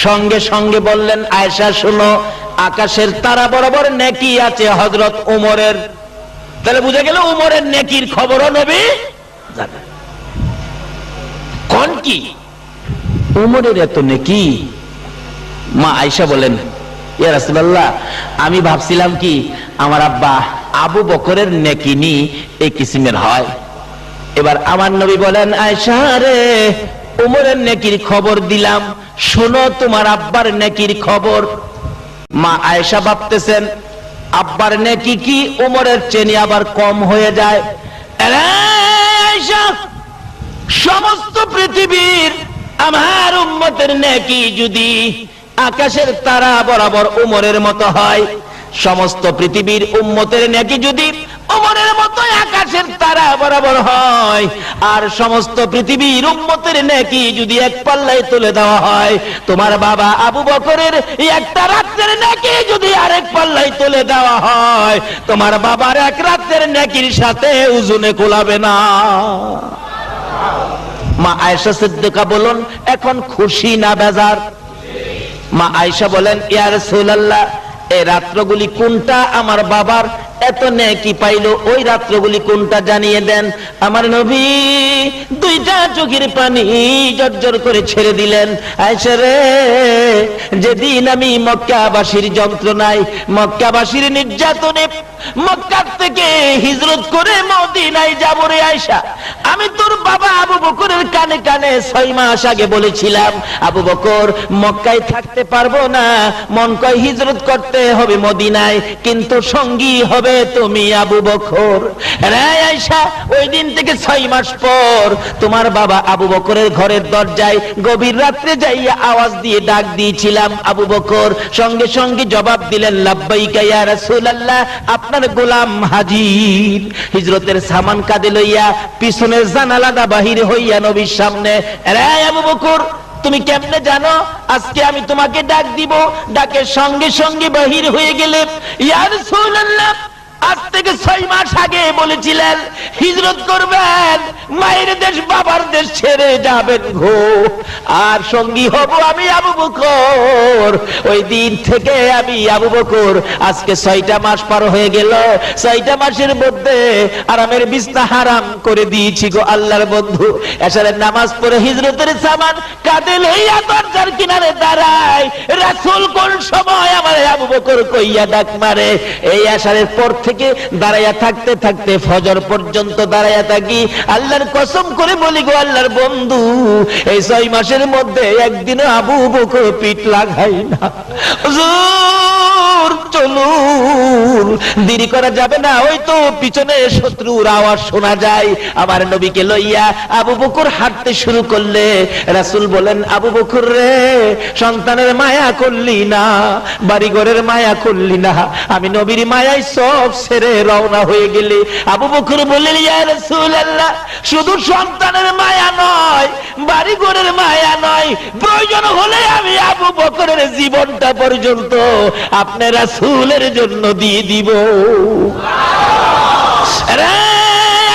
সঙ্গে সঙ্গে বললেন, আয়েশা শোনো, আকাশের তারা বরাবর নেকি আছে হযরত ওমরের। তাহলে বুঝা গেল ওমরের নেকির খবরও নবী জানে। কোন কি ওমরের এত নেকি? মা আয়েশা বলেন, ইয়া রাসূলুল্লাহ, আমি ভাবছিলাম কি আমার আব্বা আবু বকরের নেকি নি এই কিসিমের হয়। এবার আমার নবী বলেন, আয়েশা রে, ওমরের নেকির খবর দিলাম, শোনো তোমার আব্বার নেকির খবর। মা আয়েশা ভাবতেছেন, আব্বার নেকি কি ওমরের চেনি আবার কম হয়ে যায়? আয়েশা, সমস্ত পৃথিবীর আমার উম্মতের নেকি যদি আকাশের তারা বরাবর ওমরের মতো হয়, সমস্ত পৃথিবীর উম্মতের নেকি যদি ওমরের মতো আকাশের তারা বরাবর হয়, আর সমস্ত পৃথিবীর উম্মতের নেকি যদি এক পাল্লায় তুলে দেওয়া হয়, তোমার বাবা আবু বকরের একটা রাতের নেকি যদি আরেক পাল্লায় তুলে দেওয়া হয়, তোমার বাবার এক রাতের নেকির সাথে ওজনে কোলাবে না। মা আয়েশা সিদ্দিকা বলুন এখন খুশি না বেজার? মা আয়েশা বলেন ইয়া রাসূলুল্লাহ এই রাত্রগুলি কোনটা আমার বাবার এত নেকি পাইলো, ওই রাত্রগুলি কোনটা জানিয়ে দেন। আমার নবী দুইটা চোখের পানি জর্জর করে ছেড়ে দিলেন। আয়েশা রে, যেদিন আমি মক্কাবাসীর যন্ত্রণায়, মক্কাবাসীর নির্যাতনে মক্কা থেকে হিজরত করে মদিনায় যাব রে আয়েশা, আমি তোর বাবা আবু বকরের কানে কানে 6 মাস আগে বলেছিলাম আবু বকর মক্কায় থাকতে পারবো না, মন কয় হিজরত করতে হবে মদিনায়, কিন্তু সঙ্গী হবে তুমি আবু বকর। রে আয়েশা, ওই দিন থেকে 6 মাস পর তোমার বাবা আবু বকরের ঘরের দরজায় গভীর রাত্রে যাইয়া আওয়াজ দিয়ে ডাক দিয়েছিলাম আবু বকর, সঙ্গে সঙ্গে জবাব দিলেন লাব্বাইকা ইয়া রাসূলুল্লাহ, আপনার গোলাম হাজির। হিজরতের সামান কাঁধে লইয়া পিছনের জানালাটা বাহির হইয়া নবীর সামনে, রে আবু বকর তুমি কেমনে জানো আজকে আমি তোমাকে ডাক দিব? ডাকের সঙ্গে সঙ্গে বাহির হয়ে গেলে, ইয়া রাসূলুল্লাহ আজ থেকে 6 মাস আগে বলেছিলেন হিজরত করবেন, মায়ের দেশ বাবার দেশ ছেড়ে যাবেন গো, আর সঙ্গী হব আমি আবু বকর। ওই দিন থেকে আমি আবু বকর, আজকে 6টা মাস পার হয়ে গেল, 6টা মাসের মধ্যে আরামের বিছনা হারাম করে দিয়েছি গো আল্লাহর বন্ধু। এশারের নামাজ পড়ে হিজরতের সামান কাঁধে লইয়া দরজার কিনারে দাঁড়ায়, রাসূল কোন সময় আমার আবু বকর কইয়া ডাক মারে। এই এশারের পর থেকে দাঁড়াইয়া থাকতে থাকতে ফজর পর্যন্ত দাঁড়াইয়া থাকি। আল্লাহর কসম করে বলি গো আল্লাহর বন্ধু, এই 6 মাসের মধ্যে একদিনও আবু বকর পিঠ লাগাই না। হুজুর চলুন, দেরি করা যাবে না, ওই তো পিছনে শত্রুর আওয়াজ শোনা যায়। আমার নবীকে লইয়া আবু বকর হাঁটতে শুরু করলে রাসূল বলেন আবু বকর রে, সন্তানের মায়া করলি না, বাড়িঘরের মায়া করলি না, আমি নবীর মায়ায় সব ছেড়ে রওনা হয়ে গেলে। আবু বকর বললেন ইয়া রাসূলুল্লাহ শুধু সন্তানের মায়া নয়, বাড়ি ঘরের মায়া নয়, প্রয়োজন হলে আমি আবু বকরের জীবনটা পর্যন্ত আপনার রাসূলের জন্য দিয়ে দিব। রে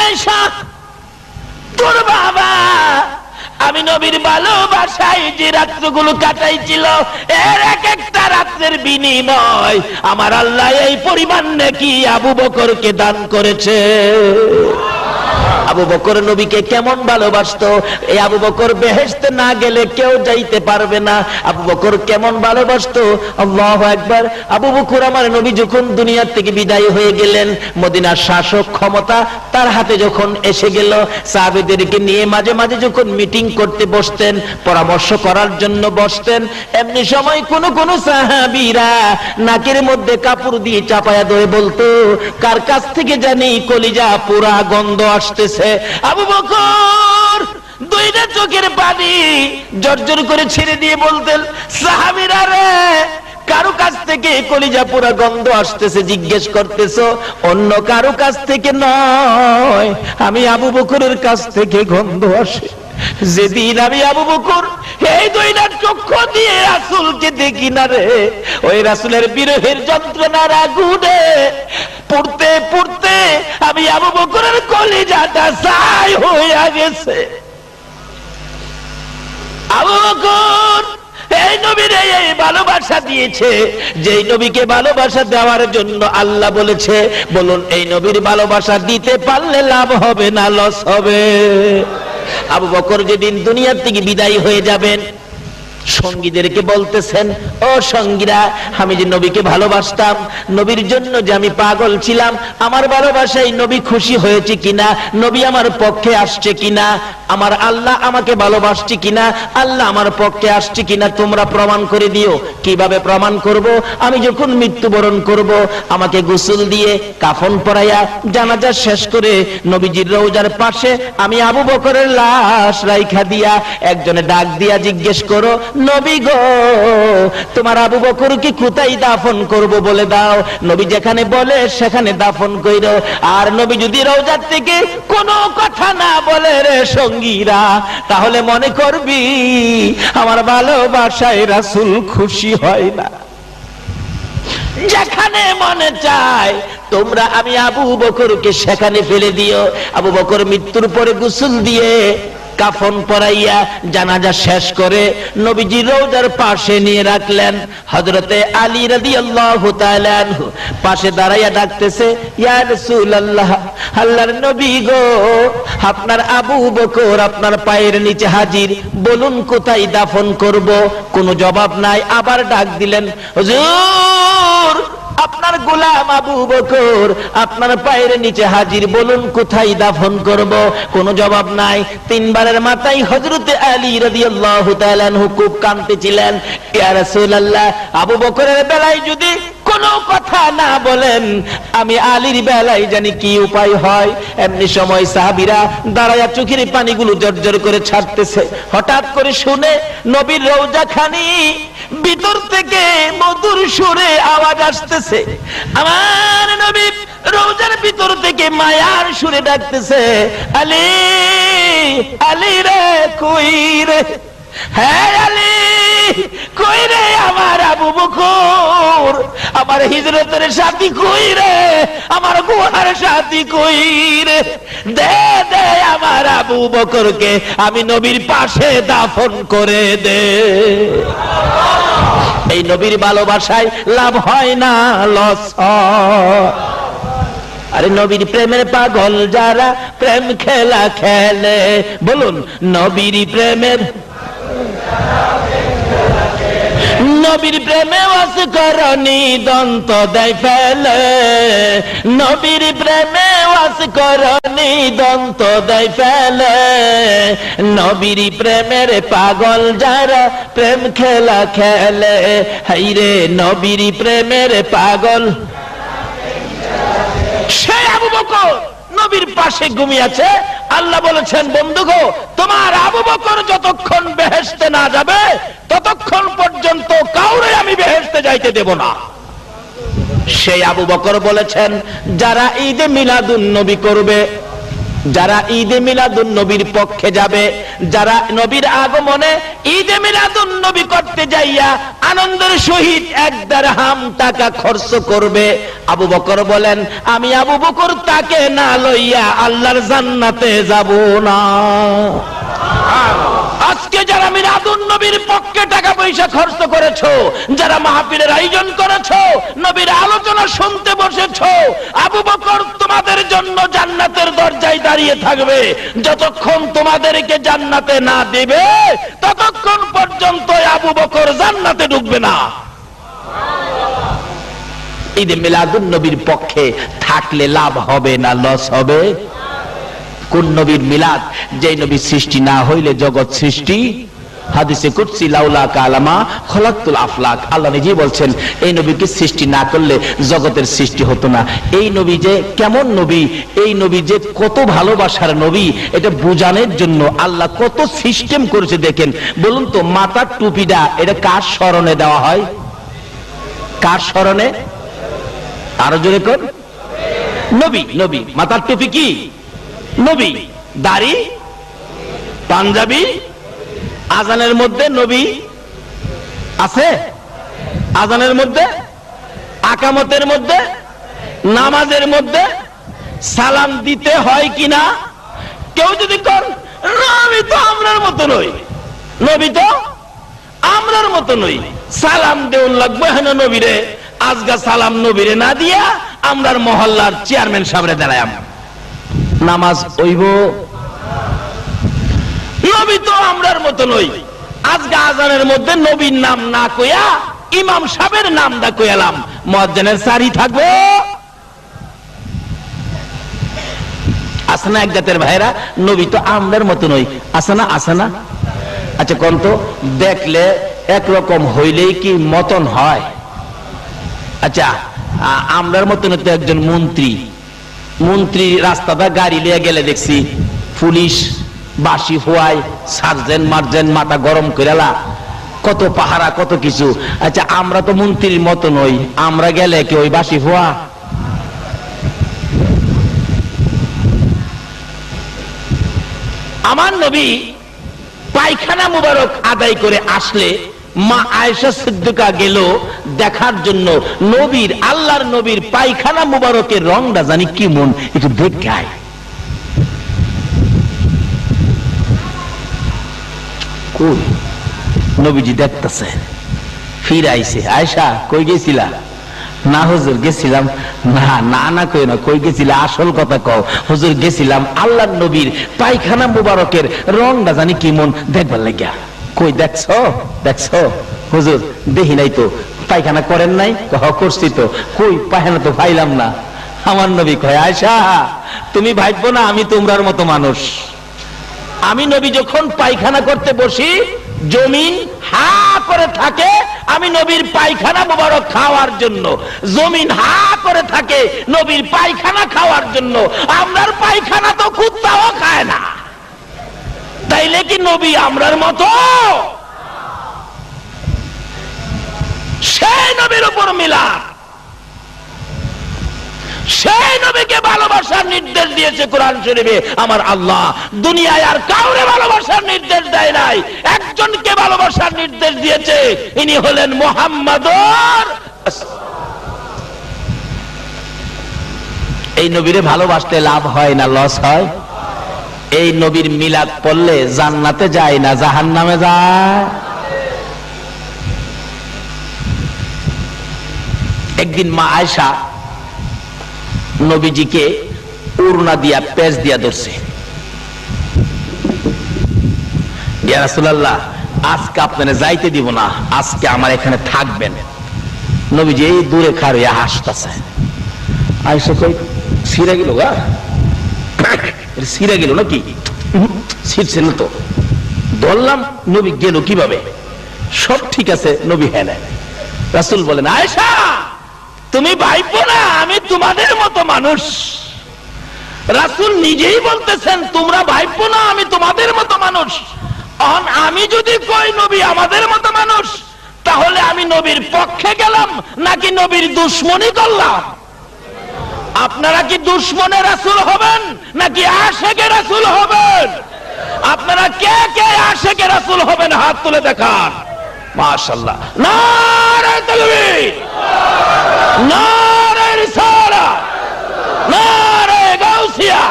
আয়েশা, তোর বাবা আমি নবীর ভালোবাসায় যে রাত্রগুলো কাটাইছিল, এর এক একটা রাত্রের বিনিময় আমার আল্লাহ এই পরিমাণ নাকি আবু বকরকে দান করেছে। আবু বকর নবীকে কেমন ভালোবাসতো, এই আবু বকর বেহেশতে না গেলে কেউ যাইতে পারবে না। আবু বকর কেমন ভালোবাসতো, আল্লাহু আকবার। আবু বকর আমার নবী যখন দুনিয়া থেকে বিদায় হয়ে গেলেন, মদিনার শাসক ক্ষমতা তার হাতে যখন এসে গেল, সাহাবীদেরকে নিয়ে মাঝে মাঝে যখন মিটিং করতে বসতেন, পরামর্শ করার জন্য বসতেন, এমনি সময় কোন সাহাবীরা নাকের মধ্যে কাপড় দিয়ে চাপায়া ধরে বলতো, কার কাছ থেকে জানি কলিজা পুরা গন্ধ আসতেছে। আবু বকর দুইটা চোখের পানি জর্জর করে ছেড়ে দিয়ে বলতেন, সাহাবীরা রে, কারো কাছ থেকে কলিজা পুরা গন্ধ আসতেছে জিজ্ঞেস করতেছো, অন্য কারো কাছ থেকে নয়, আমি আবু বকরের কাছ থেকে গন্ধ আসে। যেদিন আমি আবু বকর এই দুইটা চক্ষু দিয়ে রাসূলকে দেখি না রে, ওই রাসূলের বিরহের যন্ত্রণার আগুনে পড়তে পড়তে আমি আবু বকরের কলিজাটা ছাই হয়ে গেছে। আবু বকর এই নবীর এই ভালোবাসা দিয়েছে, যেই নবীকে ভালোবাসা দেওয়ার জন্য আল্লাহ বলেছে, বলুন এই নবীর ভালোবাসা দিতে পারলে লাভ হবে না লস হবে? আবু বকর যেদিন দুনিয়া থেকে বিদায় হয়ে যাবেন, সঙ্গীদেরকে বলতেছেন, ও সঙ্গীরা, আমি যে নবীকে ভালোবাসতাম, নবীর জন্য যে আমি পাগল ছিলাম, আমার ভালোবাসায় নবী খুশি হয়েছে কিনা, নবী আমার পক্ষে আসছে কিনা, আমার আল্লাহ আমাকে ভালোবাসছে কিনা, আল্লাহ আমার পক্ষে আসছে কিনা, তোমরা প্রমাণ করে দিও। কিভাবে প্রমাণ করব? আমি যখন মৃত্যুবরণ করব, আমাকে গোসল দিয়ে কাফন পরাইয়া জানাজা শেষ করে নবীজির রওজার পাশে আমি আবু বকরের লাশ রাইখা দিয়া একজনে ডাক দিয়া জিজ্ঞেস করো, নবী গো, তোমার আবু বকরকে কোথায় দাফন করব বলে দাও। নবী যেখানে বলে সেখানে দাফন কইরো। আর নবী যদি রওজা থেকে কোনো কথা না বলে রে সঙ্গীরা, তাহলে মনে করবি আমার ভালোবাসায় রাসূল খুশি হয় না। যেখানে মনে চায় তোমরা আমি আবু বকরকে সেখানে ফেলে দিও। আবু বকর মৃত্যুর পরে গোসল দিয়ে কাফন পরাইয়া জানাজা শেষ করে নবীজি রওজার পাশে নিয়ে রাখলেন। হযরতে আলী রাদিয়াল্লাহু তাআলা আনহু পাশে দাঁড়াইয়া ডাকতেছে, ইয়া রাসূলুল্লাহ, আল্লাহর নবী গো, আপনার আবু বকর আপনার পায়ের নিচে হাজির, বলুন কোথায় দাফন করব? কোনো জবাব নাই। আবার ডাক দিলেন, হুজুর আপনার গোলাম আবু বকর আপনার পায়ের নিচে হাজির, বলুন কোথায় দাফন করব? কোনো জবাব নাই। তিনবারের মাথায় হযরতে আলী রাদিয়াল্লাহু তাআলা আনহু খুব কাঁদতেছিলেন, ইয়া রাসূলুল্লাহ, আবু বকরের বেলায় যদি কোনো কথা না বলেন, আমি আলীর বেলায় জানি কি উপায় হয়। এমনি সময় সাহাবীরা দাঁড়ায়া চোখের পানিগুলো জর্জর করে ছাড়তেছে। হঠাৎ করে শুনে নবীর রওজাখানি ভিতর থেকে মধুর সুরে আওয়াজ আসতেছে। আমার নবী রওজার ভিতর থেকে মায়ার সুরে ডাকতেছে, আলী আলী রে কই রে, হ্যাঁ আলী কই রে, আমার আবু বকর, আমার হিজরতের সাথী কই রে, আমার গুহার সাথী কই রে, দে দে আমার আবু বকরকে আমি নবীর পাশে দাফন করে দে। এই নবীর ভালোবাসায় লাভ হয় না, লস হয়। আরে নবীর প্রেমের পাগল যারা প্রেম খেলা খেলে, বলুন নবীর প্রেমের, নবীর প্রেমে ওয়াস করনি দন্ত দেয় ফেলে, নবীর প্রেমে ওয়াস করনি দন্ত দেয় ফেলে, নবীর প্রেমের পাগল যারা প্রেম খেলা খেলে, হাইরে নবীর প্রেমের পাগল। সে আবু বকর নবীর পাশে ঘুমিয়ে আছে। আল্লাহ বলেছেন, বন্ধু গো, তোমার আবু বকর যতক্ষণ বেহেশতে না যাবে ততক্ষণ পর্যন্ত কাউরে আমি বেহেশতে যাইতে দেব না। সেই আবু বকর বলেছেন, যারা ঈদে মিলাদুন নবী করবে, যারা ঈদে মিলাদুন নবীর পক্ষে যাবে, যারা নবীর আগমনে ঈদে মিলাদুন নবী করতে যাইয়া আনন্দের সহিত 1 দিরহাম টাকা খরচ করবে, আবু বকর বলেন, আমি আবু বকর তাকে না লইয়া আল্লাহর জান্নাতে যাব না। আজকে যারা মিলাদুন নবীর পক্ষে টাকা পয়সা খরচ করেছো, যারা মাহফিলের আয়োজন করেছো, নবীর আলোচনা শুনতে বসেছো, আবু বকর তোমাদের জন্য জান্নাতের দরজায় দাঁড়িয়ে থাকবে। যতক্ষণ তোমাদেরকে জান্নাতে না দিবে ততক্ষণ পর্যন্ত আবু বকর জান্নাতে ঢুকবে না। ঈদে মিলাদুন নবীর পক্ষে থাকলে লাভ হবে না লস হবে? কোন নবীর মিলাদ? যে নবীর সৃষ্টি না হইলে জগৎ সৃষ্টি। হাদিসে কুদসি, লাউলা কালামা খলাকতুল আফলাক, আল্লাহ নিজেই বলছেন, এই নবীকে সৃষ্টি না করলে জগতের সৃষ্টি হতো না। এই নবী যে কেমন নবী, এই নবী যে কত ভালোবাসার নবী, এটা বোঝানোর জন্য আল্লাহ কত সিস্টেম করেছে। দেখেন, বলুন তো, মাথার টুপিটা এটা কার স্মরণে দেওয়া হয়? কার স্মরণে? আরো জোরে কর, নবী। নবী মাথার টুপি কি? নবী। দাড়ি, পাঞ্জাবি, আজানের মধ্যে নবী আছে, আজানের মধ্যে, আকামতের মধ্যে, নামাজের মধ্যে সালাম দিতে হয় কিনা? কেউ যদি কর, নবী তো আমরার মতো নই, নবী তো আমরার মতো নই, সালাম দেউন লাগবে হেন নবীরে, আজগা সালাম নবীরে না দিয়া আমরার মহল্লার চেয়ারম্যান সাহেবরে দাঁড়ায়াম, নামাজ হইব? নবী তো আমরার মতো নই। আজকে আজানের মধ্যে নবীর নাম না কইয়া ইমাম সাহেবের নামটা কইলাম, মুয়াজ্জিনের সারি থাকবো? আসনা এক জাতের ভাইরা, নবী তো আমরার মতো নই, আসনা আসনা। আচ্ছা কোন তো, দেখলে একরকম হইলেই কি মতন হয়? আচ্ছা, আমরার মতন তো একজন মন্ত্রী, মন্ত্রী রাস্তাটা গাড়ি লিয়ে গেলে দেখছি পুলিশ বাসি ফোয়াই, সার্জেন্ট মার্জেন্ট মাথা গরম করেলা, কত পাহারা কত কিছু। আচ্ছা, আমরা তো মন্ত্রীর মতো নই, আমরা গেলে কি ওই বাসি ফোয়া? আমার নবী পায়খানা মুবারক আদায় করে আসলে মা আয়েশা সিদ্দিকা গেল দেখার জন্য নবীর, আল্লাহর নবীর পায়খানা মুবারকের রংটা জানি কি মন একটু দেখায়। কই নবীজি দেখতেছে, ফিরে আইছে। আয়েশা কই গেছিলা? না হুজুর গেছিলাম। না না না কই না, কই গেছিলা আসল কথা কও। হুজুর গেছিলাম আল্লাহর নবীর পায়খানা মুবারকের রংটা জানি কেমন দেখবার লাগিয়া। কই দেখছো? দেখছো? হুজুর দেখি নাই তো। পায়খানা করেন নাই? করছি তো। কই পায়খানা তো পাইলাম না। আমার নবী কয়, আয়েশা তুমি ভাববো না আমি তোমরার মতো মানুষ। আমি নবী যখন পায়খানা করতে বসি জমিন হা করে থাকে আমি নবীর পায়খানা মোবারক খাওয়ার জন্য, জমিন হা করে থাকে নবীর পায়খানা খাওয়ার জন্য। আমরার পায়খানা তো কুত্তাও খায় না, তাইলে কি নবী আমরার মতো? সেই নবীর উপর মিলাদ, সেই নবীকে ভালোবাসার নির্দেশ দিয়েছে কোরআন শরীফে আমার আল্লাহ। দুনিয়ায় আর কাউরে ভালোবাসার নির্দেশ দেয় নাই, একজনকে ভালোবাসার নির্দেশ দিয়েছে, ইনি হলেন মুহাম্মাদুর। এই নবীরে ভালোবাসতে লাভ হয় না লস হয়? এই নবীর মিলাদ পড়লে জান্নাতে যায় না জাহান্নামে যায়? একদিন মা আয়েশা নবীজিকে উড়না দিয়া পেঁচ দিয়া ধরছে। ইয়া রাসূলুল্লাহ আজকে আপনারা যাইতে দিব না, আজকে আমার এখানে থাকবেন। নবীজি এই দূরে খাড়িয়া হাসতেছে। আয়েশা কই সিরা গেল গা? সিরা গেল নাকি? ছিড়ছে না তো। ধরলাম নবী গেল কিভাবে? সব ঠিক আছে নবী। হ্যাঁ রাসূল বলেন, আয়েশা তুমি ভাইবো না আমি তোমাদের মতো মানুষ। রাসূল নিজেই বলতেছেন তোমরা ভাইবো না আমি তোমাদের মতো মানুষ। আমি যদি কই নবী আমাদের মতো মানুষ, তাহলে আমি নবীর পক্ষে গেলাম নাকি নবীর দুশমনি করলাম? আপনারা কি দুশমনে রাসূল হবেন নাকি আশেকে রাসূল হবেন? আপনারা কে কে আশেকে রাসূল হবেন হাত তুলে দেখান। মাশাআল্লাহ, নারে তাকবীর, নারে রিসালাত, নারে গাউসিয়া।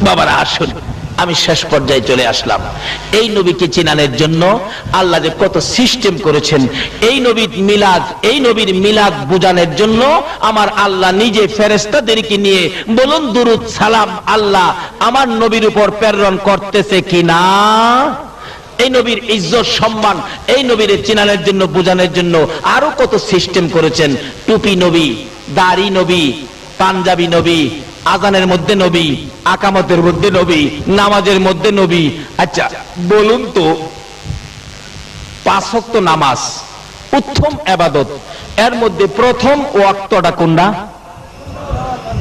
বাবারা আসুন, আমি শেষ পর্যায়ে চলে আসলাম। এই নবীকে চিনানোর জন্য আল্লাহ যে কত সিস্টেম করেছেন, এই নবীর মিলাদ বোঝানোর জন্য আমার আল্লাহ নিজে ফেরেশতাদেরকে নিয়ে বলুন দুরুদ সালাম আল্লাহ আমার নবীর উপর প্রেরণ করতেছে কিনা। এই নবীর ইজ্জত সম্মান, এই নবীর চিনানোর জন্য বোঝানোর জন্য আরো কত সিস্টেম করেছেন। টুপি নবী, দাড়ি নবী, পাঞ্জাবি নবী, আজানের মধ্যে নবী, আকামতের মধ্যে নবী, নামাজের মধ্যে নবী। আচ্ছা বলুন তো, 5 ওয়াক্ত নামাজ উত্তম ইবাদত, এর মধ্যে প্রথম ওয়াক্তটা কোনটা?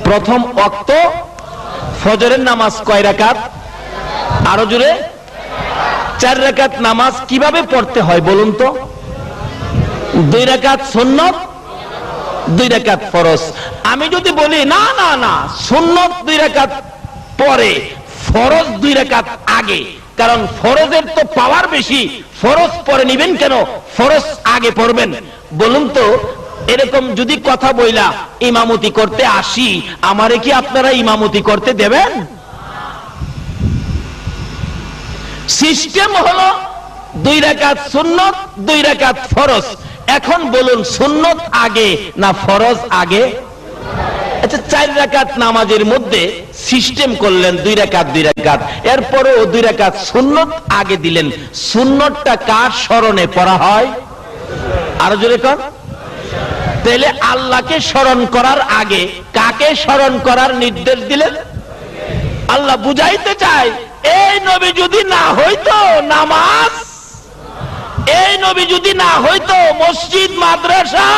প্রথম ওয়াক্ত ফজরের নামাজ কয় রাকাত? আরো জোরে? 4 রাকাত নামাজ কিভাবে পড়তে হয় বলুন তো? 2 রাকাত সুন্নত, 2 রাকাত ফরজ। আমি যদি বলি না না না সুন্নত 2 রাকাত পরে, ফরজ 2 রাকাত আগে, কারণ ফরজের তো পাওয়ার বেশি, ফরজ পরে নিবেন কেন, ফরজ আগে পড়বেন। বলুন তো এরকম যদি কথা বইলা ইমামতি করতে আসি, আমারে কি আপনারা ইমামতি করতে দেবেন? সিস্টেম হলো 2 রাকাত সুন্নত, 2 রাকাত ফরজ। এখন বলুন সুন্নত আগে না ফরজ আগে? আচ্ছা 4 রাকাত নামাজের মধ্যে সিস্টেম করলেন 2 রাকাত 2 রাকাত, এরপরও 2 রাকাত সুন্নত আগে দিলেন। সুন্নতটা কার স্মরণে পড়া হয়? আরো জোরে কর। তাহলে আল্লাহকে স্মরণ করার আগে কাকে স্মরণ করার নির্দেশ দিলেন? আল্লাহ বুঝাইতে চায় এই নবী যদি না হইতো নামাজ, এই নবী যদি না হইতো মসজিদ মাদ্রাসা,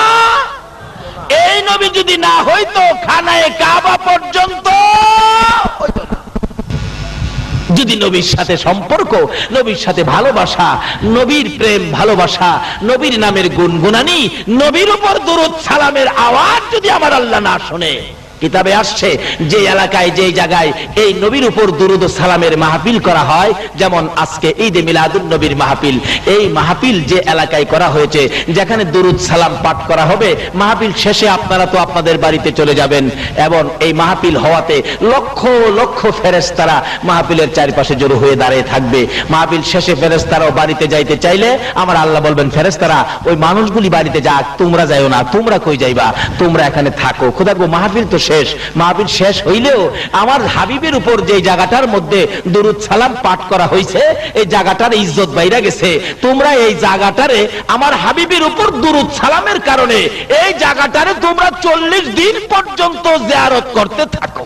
এই নবী যদি না হইতো খানায়ে কাবা পর্যন্ত, যদি নবীর সাথে সম্পর্ক, নবীর সাথে ভালোবাসা, নবীর প্রেম ভালোবাসা, নবীর নামের গুনগুনানি, নবীর উপর দরুদ সালামের আওয়াজ যদি আমার আল্লাহ না শোনে, কিতাবে আসছে যে এলাকায় যে জায়গায় এই নবীর উপর দুরুদ ও সালামের মাহফিল করা হয়, যেমন আজকে ঈদে মিলাদুন নবীর মাহফিল, এই মাহফিল যে এলাকায় করা হয়েছে, যেখানে দুরুদ সালাম পাঠ করা হবে, মাহফিল শেষে আপনারা তো আপনাদের বাড়িতে চলে যাবেন, এবং এই মাহফিল হওয়াতে লক্ষ লক্ষ ফেরেশতারা মাহফিলের চারপাশে জড়ো হয়ে দাঁড়িয়ে থাকবে। মাহফিল শেষে ফেরেশতারাও বাড়িতে যাইতে চাইলে আমার আল্লাহ বলবেন, ফেরেশতারা ওই মানুষগুলি বাড়িতে যাক, তোমরা যাইও না, তোমরা কই যাইবা, তোমরা এখানে থাকো। খোদা গো, মাহফিল তো শেষ, মাহফিল শেষ হইলেও আমার হাবিবের উপর যে জায়গাটার মধ্যে দুরুদ সালাম পাঠ করা হয়েছে, এই জায়গাটার ইজ্জত বাইরা গেছে। তোমরা এই জায়গাটারে আমার হাবিবের উপর দুরুদ সালামের কারণে এই জায়গাটারে তোমরা 40 দিন পর্যন্ত জিয়ারত করতে থাকো।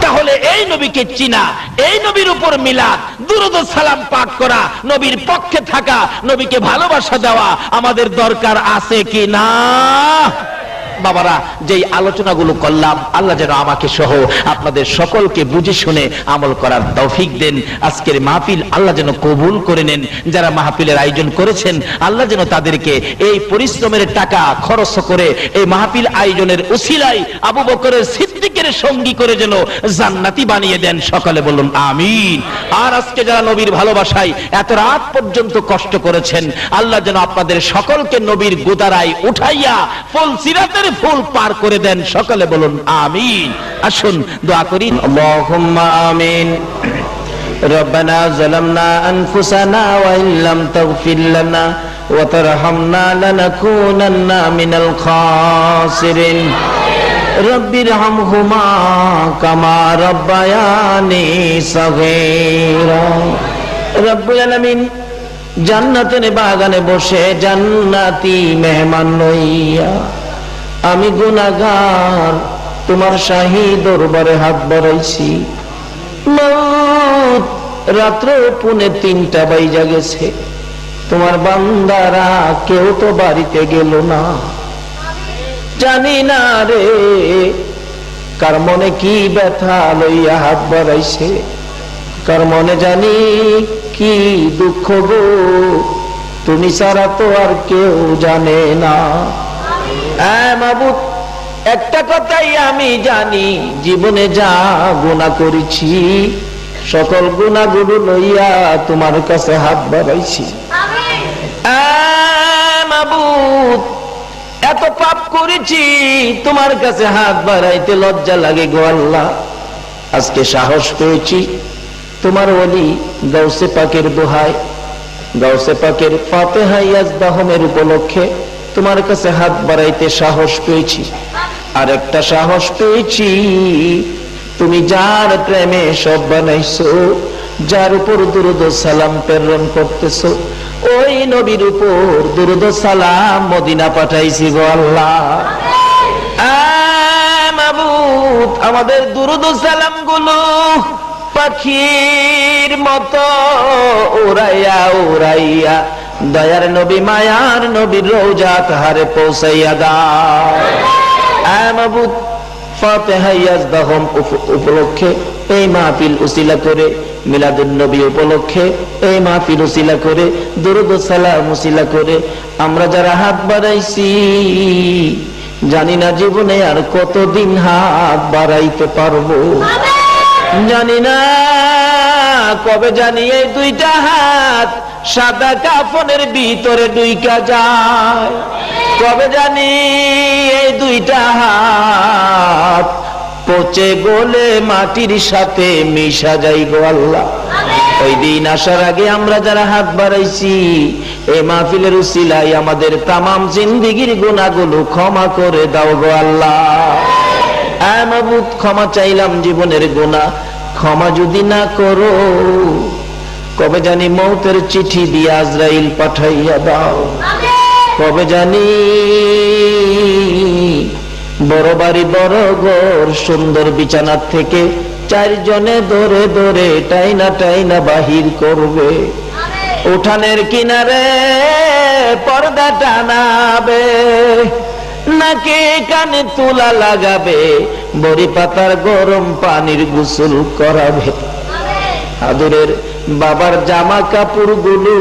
তাহলে এই নবীকে চিনা, এই নবীর উপর মিলাদ, দুরুদ ও সালাম পাঠ করা, নবীর পক্ষে থাকা, নবীকে ভালোবাসা দেওয়া আমাদের দরকার আছে কি না? বাবারা, যেই আলোচনাগুলো করলাম, আল্লাহ যেন আমাকে সহ আপনাদের সকলকে বুঝে শুনে আমল করার তৌফিক দেন। আজকের মাহফিল আল্লাহ যেন কবুল করে নেন। যারা মাহফিলের আয়োজন করেছেন, আল্লাহ যেন তাদেরকে এই পরিশ্রমের টাকা খরচ করে এই মাহফিল আয়োজনের উসিলায় আবু বকরের সিদ্দিকের সঙ্গী করে যেন জান্নাতি বানিয়ে দেন। সকলে বলুন আমিন। আর আজকে যারা নবীর ভালোবাসায় এত রাত পর্যন্ত কষ্ট করেছেন, আল্লাহ যেন আপনাদের সকলকে নবীর গোদারায় উঠাইয়া ফুলসিরাতের ফুল পার করে দেন। সকলে বলুন আমিন। আসুন দোয়া করি। আল্লাহুম্মা আমিন। রব্বানা যালামনা আনফুসানা ওয়া ইল্লাম তাগফির লানা ওয়া তারহামনা লানাকুনান্না মিনাল খাসিরিন। রব্বিরহামহুমা কামা রাব্বায়ানি সাগীরা। রব্বুল আলামিন জান্নাতের বাগানে বসে জান্নাতি মেহমান লইয়া আমি গুনাহগার তোমার শাহী দরবারে হাত বাড়াইছি। মওত রাত্র 2:45 বাজে গেছে, তোমার বান্দারা কেউ তো বাড়িতে গেল না। জানি না রে কার মনে কি ব্যথা লইয়া হাত বাড়াইছে, কার মনে জানি কি দুঃখ গো, তুমি ছাড়া তো আর কেউ জানে না। মাবুদ, একটা কথাই আমি জানি, জীবনে যা গুনাহ করেছি সকল গুনাহগুলো লইয়া তোমার কাছে হাত বাড়াইছি। মাবুদ, এত পাপ করেছি তোমার কাছে হাত বাড়াইতে লজ্জা লাগে গো আল্লাহ। আজকে সাহস পেয়েছি তোমার ওলি গাউসে পাকের দোহায়, গাউসে পাকের ফাতিহা ইয়াজদাহমের উপলক্ষে তোমার কাছে হাত বাড়াইতে সাহস পেয়েছি। আর একটা সাহস পেয়েছি, তুমি যার প্রেমে সব বানাইছো, যার উপর দুরুদ ও সালাম প্রেরণ করতেছো, ওই নবীর উপর দুরুদ ও সালাম মদিনা পাঠাইছি গো আল্লাহ। মাবুদ, আমাদের দুরুদ ও সালাম গুলো পাখির মতো উড়াইয়া উড়াইয়া দয়ার নবী মায়ার নবীর রওজা তাহারে পৌঁছাইয়া দাও। মাবুদ, ফাতিহা ইয়াজদাহম উপলক্ষে এই মাহফিল উসিলা করে, মিলাদুন নবী উপলক্ষে এই মাহফিল উসিলা করে, দুরুদ ও সালাম উসিলা করে আমরা যারা হাত বাড়াইছি, জানি না জীবনে আর কতদিন হাত বাড়াইতে পারবো। জানি না কবে জানি এই দুইটা হাত সাদা কাফনের ভিতরে ঢুইকা যায়, কবে জানি এই দুইটা হাত পচে গলে মাটির সাথে মিশা যাই গো আল্লাহ। ওই দিন আসার আগে আমরা যারা হাত বাড়াইছি, এই মাহফিলের উসিলায় আমাদের তামাম জিন্দেগির গুনাহগুলো ক্ষমা করে দাও গো আল্লাহ। মাবুদ, ক্ষমা চাইলাম জীবনের গুনাহ, ক্ষমা যদি না করো কবে জানি মৌতের চিঠি দিয়ে আজরাইল পাঠাইয়া দাও, কবে জানি বড় বাড়ি বড় ঘর সুন্দর বিছানার থেকে 4 জনে ধরে ধরে টাইনা টাইনা বাহির করবে, উঠানের কিনারে পর্দা টানাবে, নাকে কানে তুলা লাগাবে, বড়ি পাতার গরম পানির গোসল করাবে। আদরের বাবার জামা কাপড় গুলো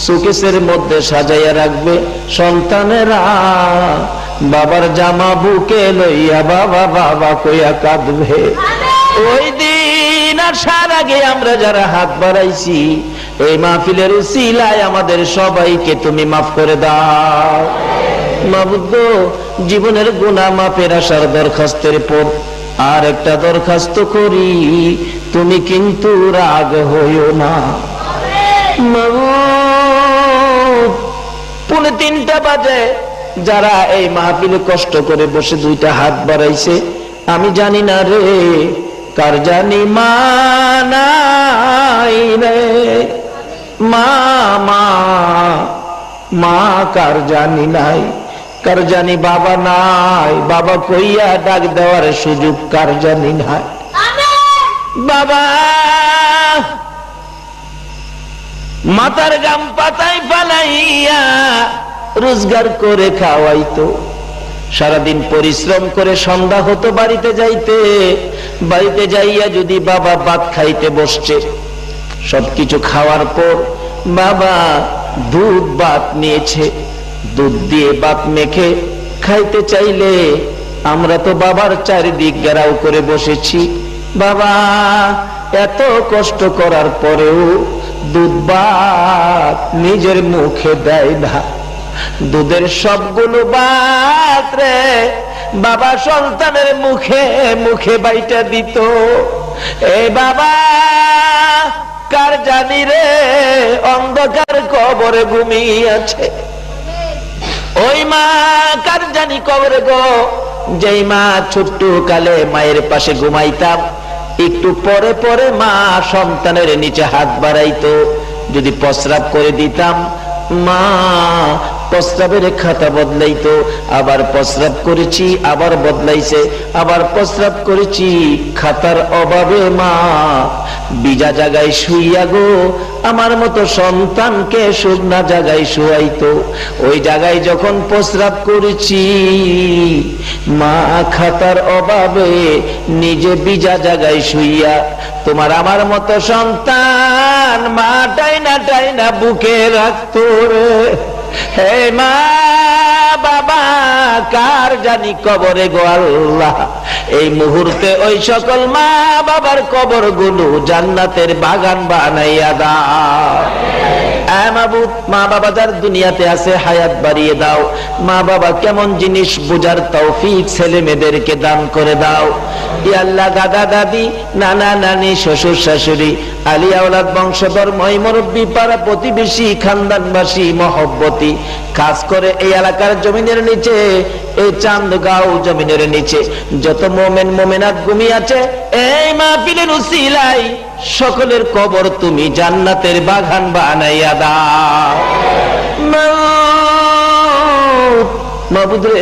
শোকেসের মধ্যে সাজাইয়া রাখবে। সন্তানেরা বাবার জামা বুকে লইয়া বাবা বাবা কইয়া কাঁদবে। ওই দিন আসার আগে আমরা যারা হাত বাড়াইছি, এই মাহফিলের উসিলায় আমাদের সবাইকে তুমি মাফ করে দাও। মাবুদ, জীবনের গুনাহ মাফের আসার দরখাস্তের পর আর একটা দরখাস্ত করি, তুমি কিন্তু রাগ হইও না। মাবুদ, 2:30 বাজে যারা এই মাহফিলে কষ্ট করে বসে দুইটা হাত বাড়াইছে, আমি জানি না রে কার জানি মা নাই রে, মা মা মা কার জানি নাই, কার জানি বাবা নাই, বাবা কইয়া ডাক দেওয়ার সুযোগ কার জানি নাই। বাবা মাথার গাম পাতায় ফালাইয়া রোজগার করে খাওয়াইতো, সারাদিন পরিশ্রম করে সন্ধ্যা হতো বাড়িতে যাইতে, বাড়িতে যাইয়া যদি বাবা ভাত খাইতে বসছে, সবকিছু খাওয়ার পর বাবা দুধ ভাত নিয়েছে, দুধ দিয়ে ভাত মেখে খাইতে চাইলে আমরা তো বাবার চারিদিক ঘেরাও করে বসেছি। বাবা এত কষ্ট করার পরেও দুধ ভাত নিজের মুখে দেয় না, দুধের সবগুলো ভাত রে বাবা সন্তানের মুখে মুখে বাইটা দিত। এ বাবা কার জানি রে অন্ধকার কবরে ঘুমিয়ে আছে, ওই মা কার জানি কবরে গো, যেই মা ছোট্ট কালে মায়ের পাশে ঘুমাইতাম, একটু পরে পরে মা সন্তানের নিচে হাত বাড়াইতো, যদি প্রস্রাব করে দিতাম মা প্রস্রাবের খাতা বদলাইতো, আবার প্রস্রাব করেছি আবার বদলাইছে, আবার প্রস্রাব করেছি, খাতার অভাবে মা বিজা জায়গায় শুইয়া গো আমার মতো সন্তানকে শুকনা জায়গায় শুয়াইতো। ওই জায়গায় যখন প্রস্রাব করেছি মা খাতার অভাবে নিজে বিজা জায়গায় শুইয়া তোমার আমার মতো সন্তান মা টাইনা টাইনা বুকে রাখতো রে। হে মা বাবা কার জানি কবরে গো আল্লাহ, এই মুহূর্তে ওই সকল মা বাবার কবর গুলো জান্নাতের বাগান বানাইয়া দাও। মাবুদ, মা বাবা যার দুনিয়াতে আছে হায়াত বাড়িয়ে দাও, মা বাবা কেমন জিনিস বুঝার তৌফিক ছেলে মেয়েদেরকে দান করে দাও। ইয়া আল্লাহ, দাদা দাদি নানা নানি শ্বশুর শাশুড়ি আলিয়া ওলাদ বংশধর মই মুরব্বী পাড়া প্রতিবেশী খানদানবাসী মহব্বতী, খাস করে এই এলাকার জমিনের নিচে এই চান্দগাঁও জমিনের নিচে যত মোমেন মোমেনাত ঘুমিয়ে আছে, এই মাহফিলের উসিলায় সকলের কবর তুমি জান্নাতের বাগান বানাইয়া দাও। মাবুদ রে,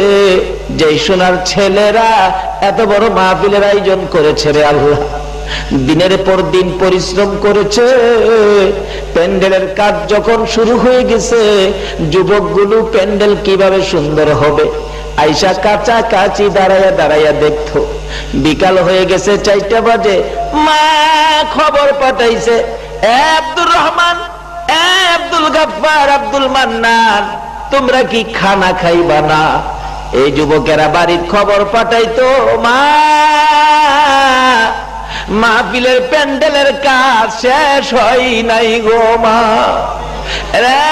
যেই সোনার ছেলেরা এত বড় মাহফিলের আয়োজন করেছে রে আল্লাহ, দিনের পর দিন পরিশ্রম করেছে, প্যান্ডেলের কাজ যখন শুরু হয়ে গেছে যুবকগুলো প্যান্ডেল কিভাবে সুন্দর হবে আইসা কাঁচা কাচি দাঁড়াইয়া দাঁড়াইয়া দেখতো। বিকাল হয়ে গেছে 4টা বাজে, মা খবর পাঠাইছে আব্দুর রহমান, আব্দুল গাফফার, আব্দুল মান্নান তোমরা কি খানা খাইবা না? এই যুবকেরা বাড়ির খবর পাঠাইতো, মা মাহফিলের প্যান্ডেলের কাজ শেষ হয় নাই গো মা রে।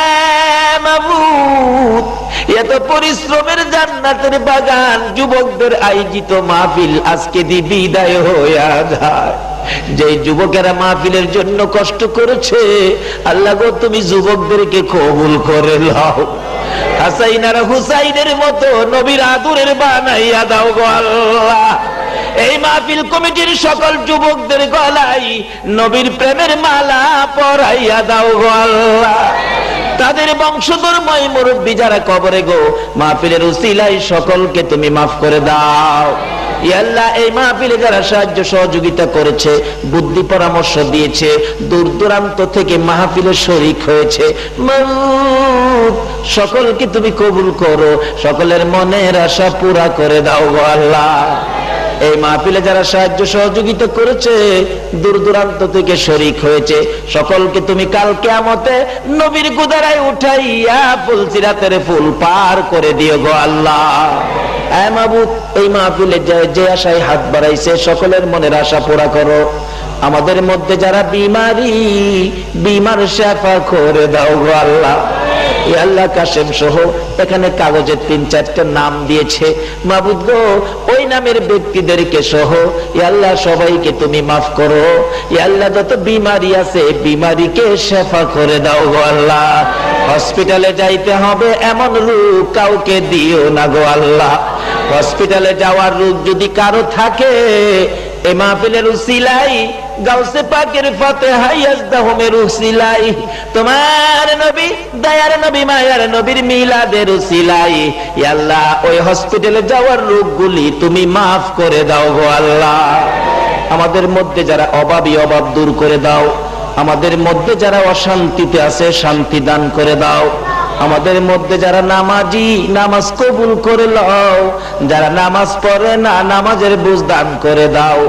মাবুদ, এত পরিশ্রমের জান্নাতের বাগান যুবকদের আয়োজিত মাহফিল আজকে দি বিদায় হইয়া যায়। যে যুবকেরা মাহফিলের জন্য কষ্ট করেছে আল্লাহ গো তুমি যুবকদেরকে কবুল করে নাও, হাসাইন আর হুসাইনের মতো নবীর আদরের বানাইয়া দাও গো আল্লাহ। এই মাহফিল কমিটির সকল যুবকদের গলায় নবীর প্রেমের মালা পরাইয়া দাও গো আল্লাহ। তাদের বংশধর মই মুরব্বী যারা কবরে গো মাহফিলের উসিলায় সকলকে তুমি মাফ করে দাও। ইয়া আল্লাহ এই মাহফিলে যারা সাহায্য সহযোগিতা করেছে, বুদ্ধি পরামর্শ দিয়েছে, দূর দূরান্ত থেকে মাহফিলে শরীক হয়েছে, মাওলানা সকলকে তুমি কবুল করো, সকলের মনের আশা পুরা করে দাও গো আল্লাহ। এই মাহফিলে যারা সাহায্য সহযোগিতা করেছে, দূর দূরান্ত থেকে শরীক হয়েছে, সকলকে তুমি কাল কিয়ামতে নবীর গুদারায় উঠাইয়া ফুলসিরাতের ফুল পার করে দিও গো আল্লাহ। এ মাবুদ, এই মাহফিলে যে আশায় হাত বাড়াইছে সকলের মনের আশা পুরা করো। আমাদের মধ্যে যারা বিমার শেফা করে দাও গো আল্লাহ। ইয়া আল্লাহ কাশেম সহ এখানে কাগজে 3-4টা নাম দিয়েছে, মাবুদ গো ওই নামের ব্যক্তিদেরকে সহ ইয়া আল্লাহ সবাইকে তুমি মাফ করো। ইয়া আল্লাহ যত বিমারি আছে বিমারিকে শেফা করে দাও গো আল্লাহ। হসপিটালে যাইতে হবে এমন রোগ কাউকে দিও না গো আল্লাহ। হসপিটালে যাওয়ার রোগ যদি কারো থাকে, এ মাহফিলের উসিলাই গাউসে পাকের ফাতিহা ইয়াজদাহুমের উসিলাই, তোমার নবী দয়ার নবী মায়ার নবীর মিলাদের উসিলাই ইয়া আল্লাহ ওই হসপিটালে যাওয়ার রোগগুলি তুমি মাফ করে দাও গো আল্লাহ। আমাদের মধ্যে যারা অভাবী অভাব দূর করে দাও, আমাদের মধ্যে যারা অশান্তিতে আছে শান্তি দান করে দাও, আমাদের মধ্যে যারা নামাজি নামাজ কবুল করে লও, যারা নামাজ পড়ে না নামাজের বুঝ দান করে দাও,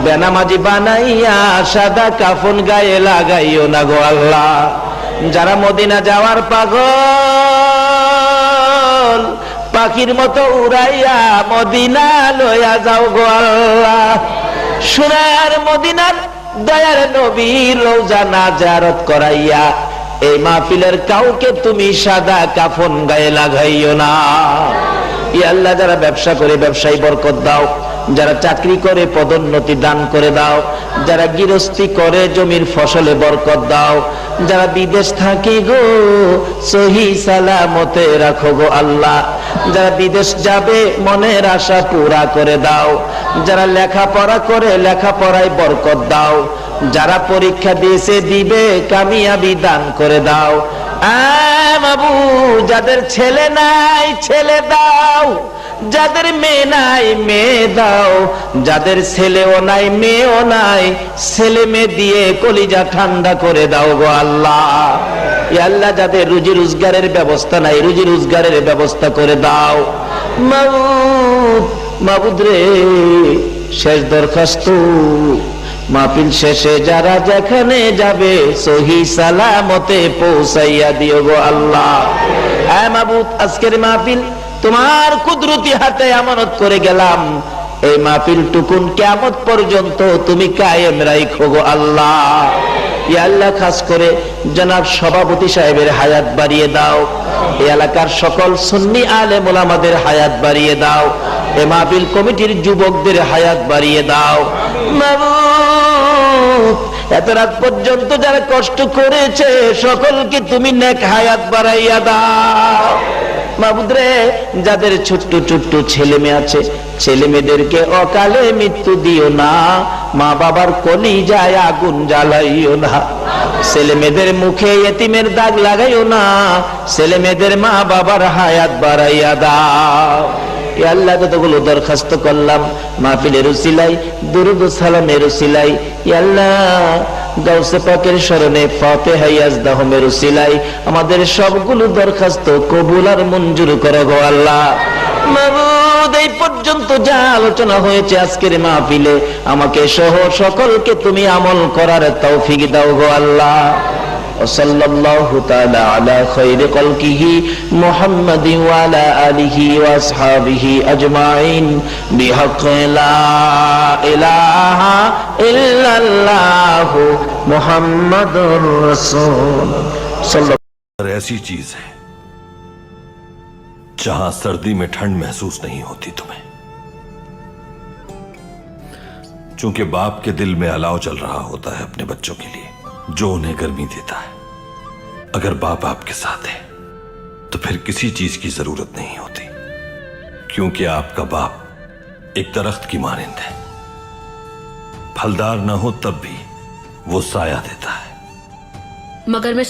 বেনামাজি বানাইয়া সাদা কাফন গায়ে লাগাইও না গো আল্লাহ। যারা মদিনা যাওয়ার পাগল, পাখির মতো উড়াইয়া মদিনা লইয়া যাও গো আল্লাহ। সোনার মদিনার দয়ার নবীর রওজা না জিয়ারত করাইয়া এই মাহফিলের কাউকে তুমি সাদা কাফন গায়ে লাগাইও না। ইয়া আল্লাহ যারা ব্যবসা করে ব্যবসায় বরকত দাও, যারা চাকরি করে পদোন্নতি দান করে দাও, যারা গৃহস্থী করে জমির ফসলে বরকত দাও, যারা বিদেশ থাকে গো সহি সালামতে রাখো গো আল্লাহ। যারা বিদেশ যাবে মনের আশা পুরা করে দাও, যারা লেখাপড়া করে লেখাপড়ায় বরকত দাও, যারা পরীক্ষা দিয়েছে দিবে কামিয়াবি দান করে দাও। মাবু যাদের ছেলে নাই ছেলে দাও, যাদের মেয়ে নাই মেয়ে দাও, যাদের ছেলেও নাই মেয়েও নাই ছেলে মেয়ে দিয়ে কলিজা ঠান্ডা করে দাও গো আল্লাহ। ইয়া আল্লাহ যাদের রুজি রোজগারের ব্যবস্থা নাই রুজি রোজগারের ব্যবস্থা করে দাও। মাবুদ রে শেষ দরখাস্ত, মাহফিল শেষে যারা যেখানে যাবে সহি সালামতে পৌঁছাইয়া দিও গো আল্লাহ। হ্যাঁ মাবুদ আজকের মাহফিল তোমার কুদরতি হাতে আমানত করে গেলাম, এই মাহফিল টুকুন কিয়ামত পর্যন্ত তুমি কায়েম রাখো গো আল্লাহ। ইয়া আল্লাহ খাস করে জনাব সভাপতি সাহেবের হায়াত বাড়িয়ে দাও, এই এলাকার সকল সুন্নি আলেম ওলামাদের হায়াত বাড়িয়ে দাও, এই মাহফিল কমিটির যুবকদের হায়াত বাড়িয়ে দাও। এত রাত পর্যন্ত যারা কষ্ট করেছে সকলকে তুমি নেক হায়াত বাড়াইয়া দাও। মাবুদ রে যাদের ছোট্ট ছোট্ট ছেলে মেয়ে আছে ছেলে মেয়েদেরকে অকালে মৃত্যু দিও না, মা বাবার কলিজায় আগুন জ্বালাইও না, ছেলে মেয়েদের মুখে এতিমের দাগ লাগাইও না, ছেলে মেয়েদের মা বাবার হায়াত বাড়াইয়া দাও। ইয়া আল্লাহ যতগুলো দরখাস্ত করলাম মাহফিলের উসিলাই দুরূদ ও সালামের উসিলাই, ইয়া আল্লাহ গাউসে পাকের শরণে ফাতিহা ইয়াজদাহুমের উসিলাই আমাদের সবগুলো দরখাস্ত কবুল আর মঞ্জুর করো গো আল্লাহ। মাবুদ এই পর্যন্ত যা আলোচনা হয়েছে আজকের মাহফিলে আমাকে সহ সকলকে তুমি আমল করার তৌফিক দাও গো আল্লাহ। وصلى الله تعالى على خير خلقه محمد وعلى آله وأصحابه أجمعين بحق لا إله إلا الله محمد رسول صلى الله। ऐसी चीज है जहां सर्दी में ठंड महसूस नहीं होती तुम्हें, चूंकि बाप के दिल में अलाव चल रहा होता है अपने बच्चों के लिए जो उन्हें गर्मी देता है। अगर बाप आपके साथ है तो फिर किसी चीज की जरूरत नहीं होती, क्योंकि आपका बाप एक दरख्त की मानिंद है, फलदार ना हो तब भी वो साया देता है। मगर मैं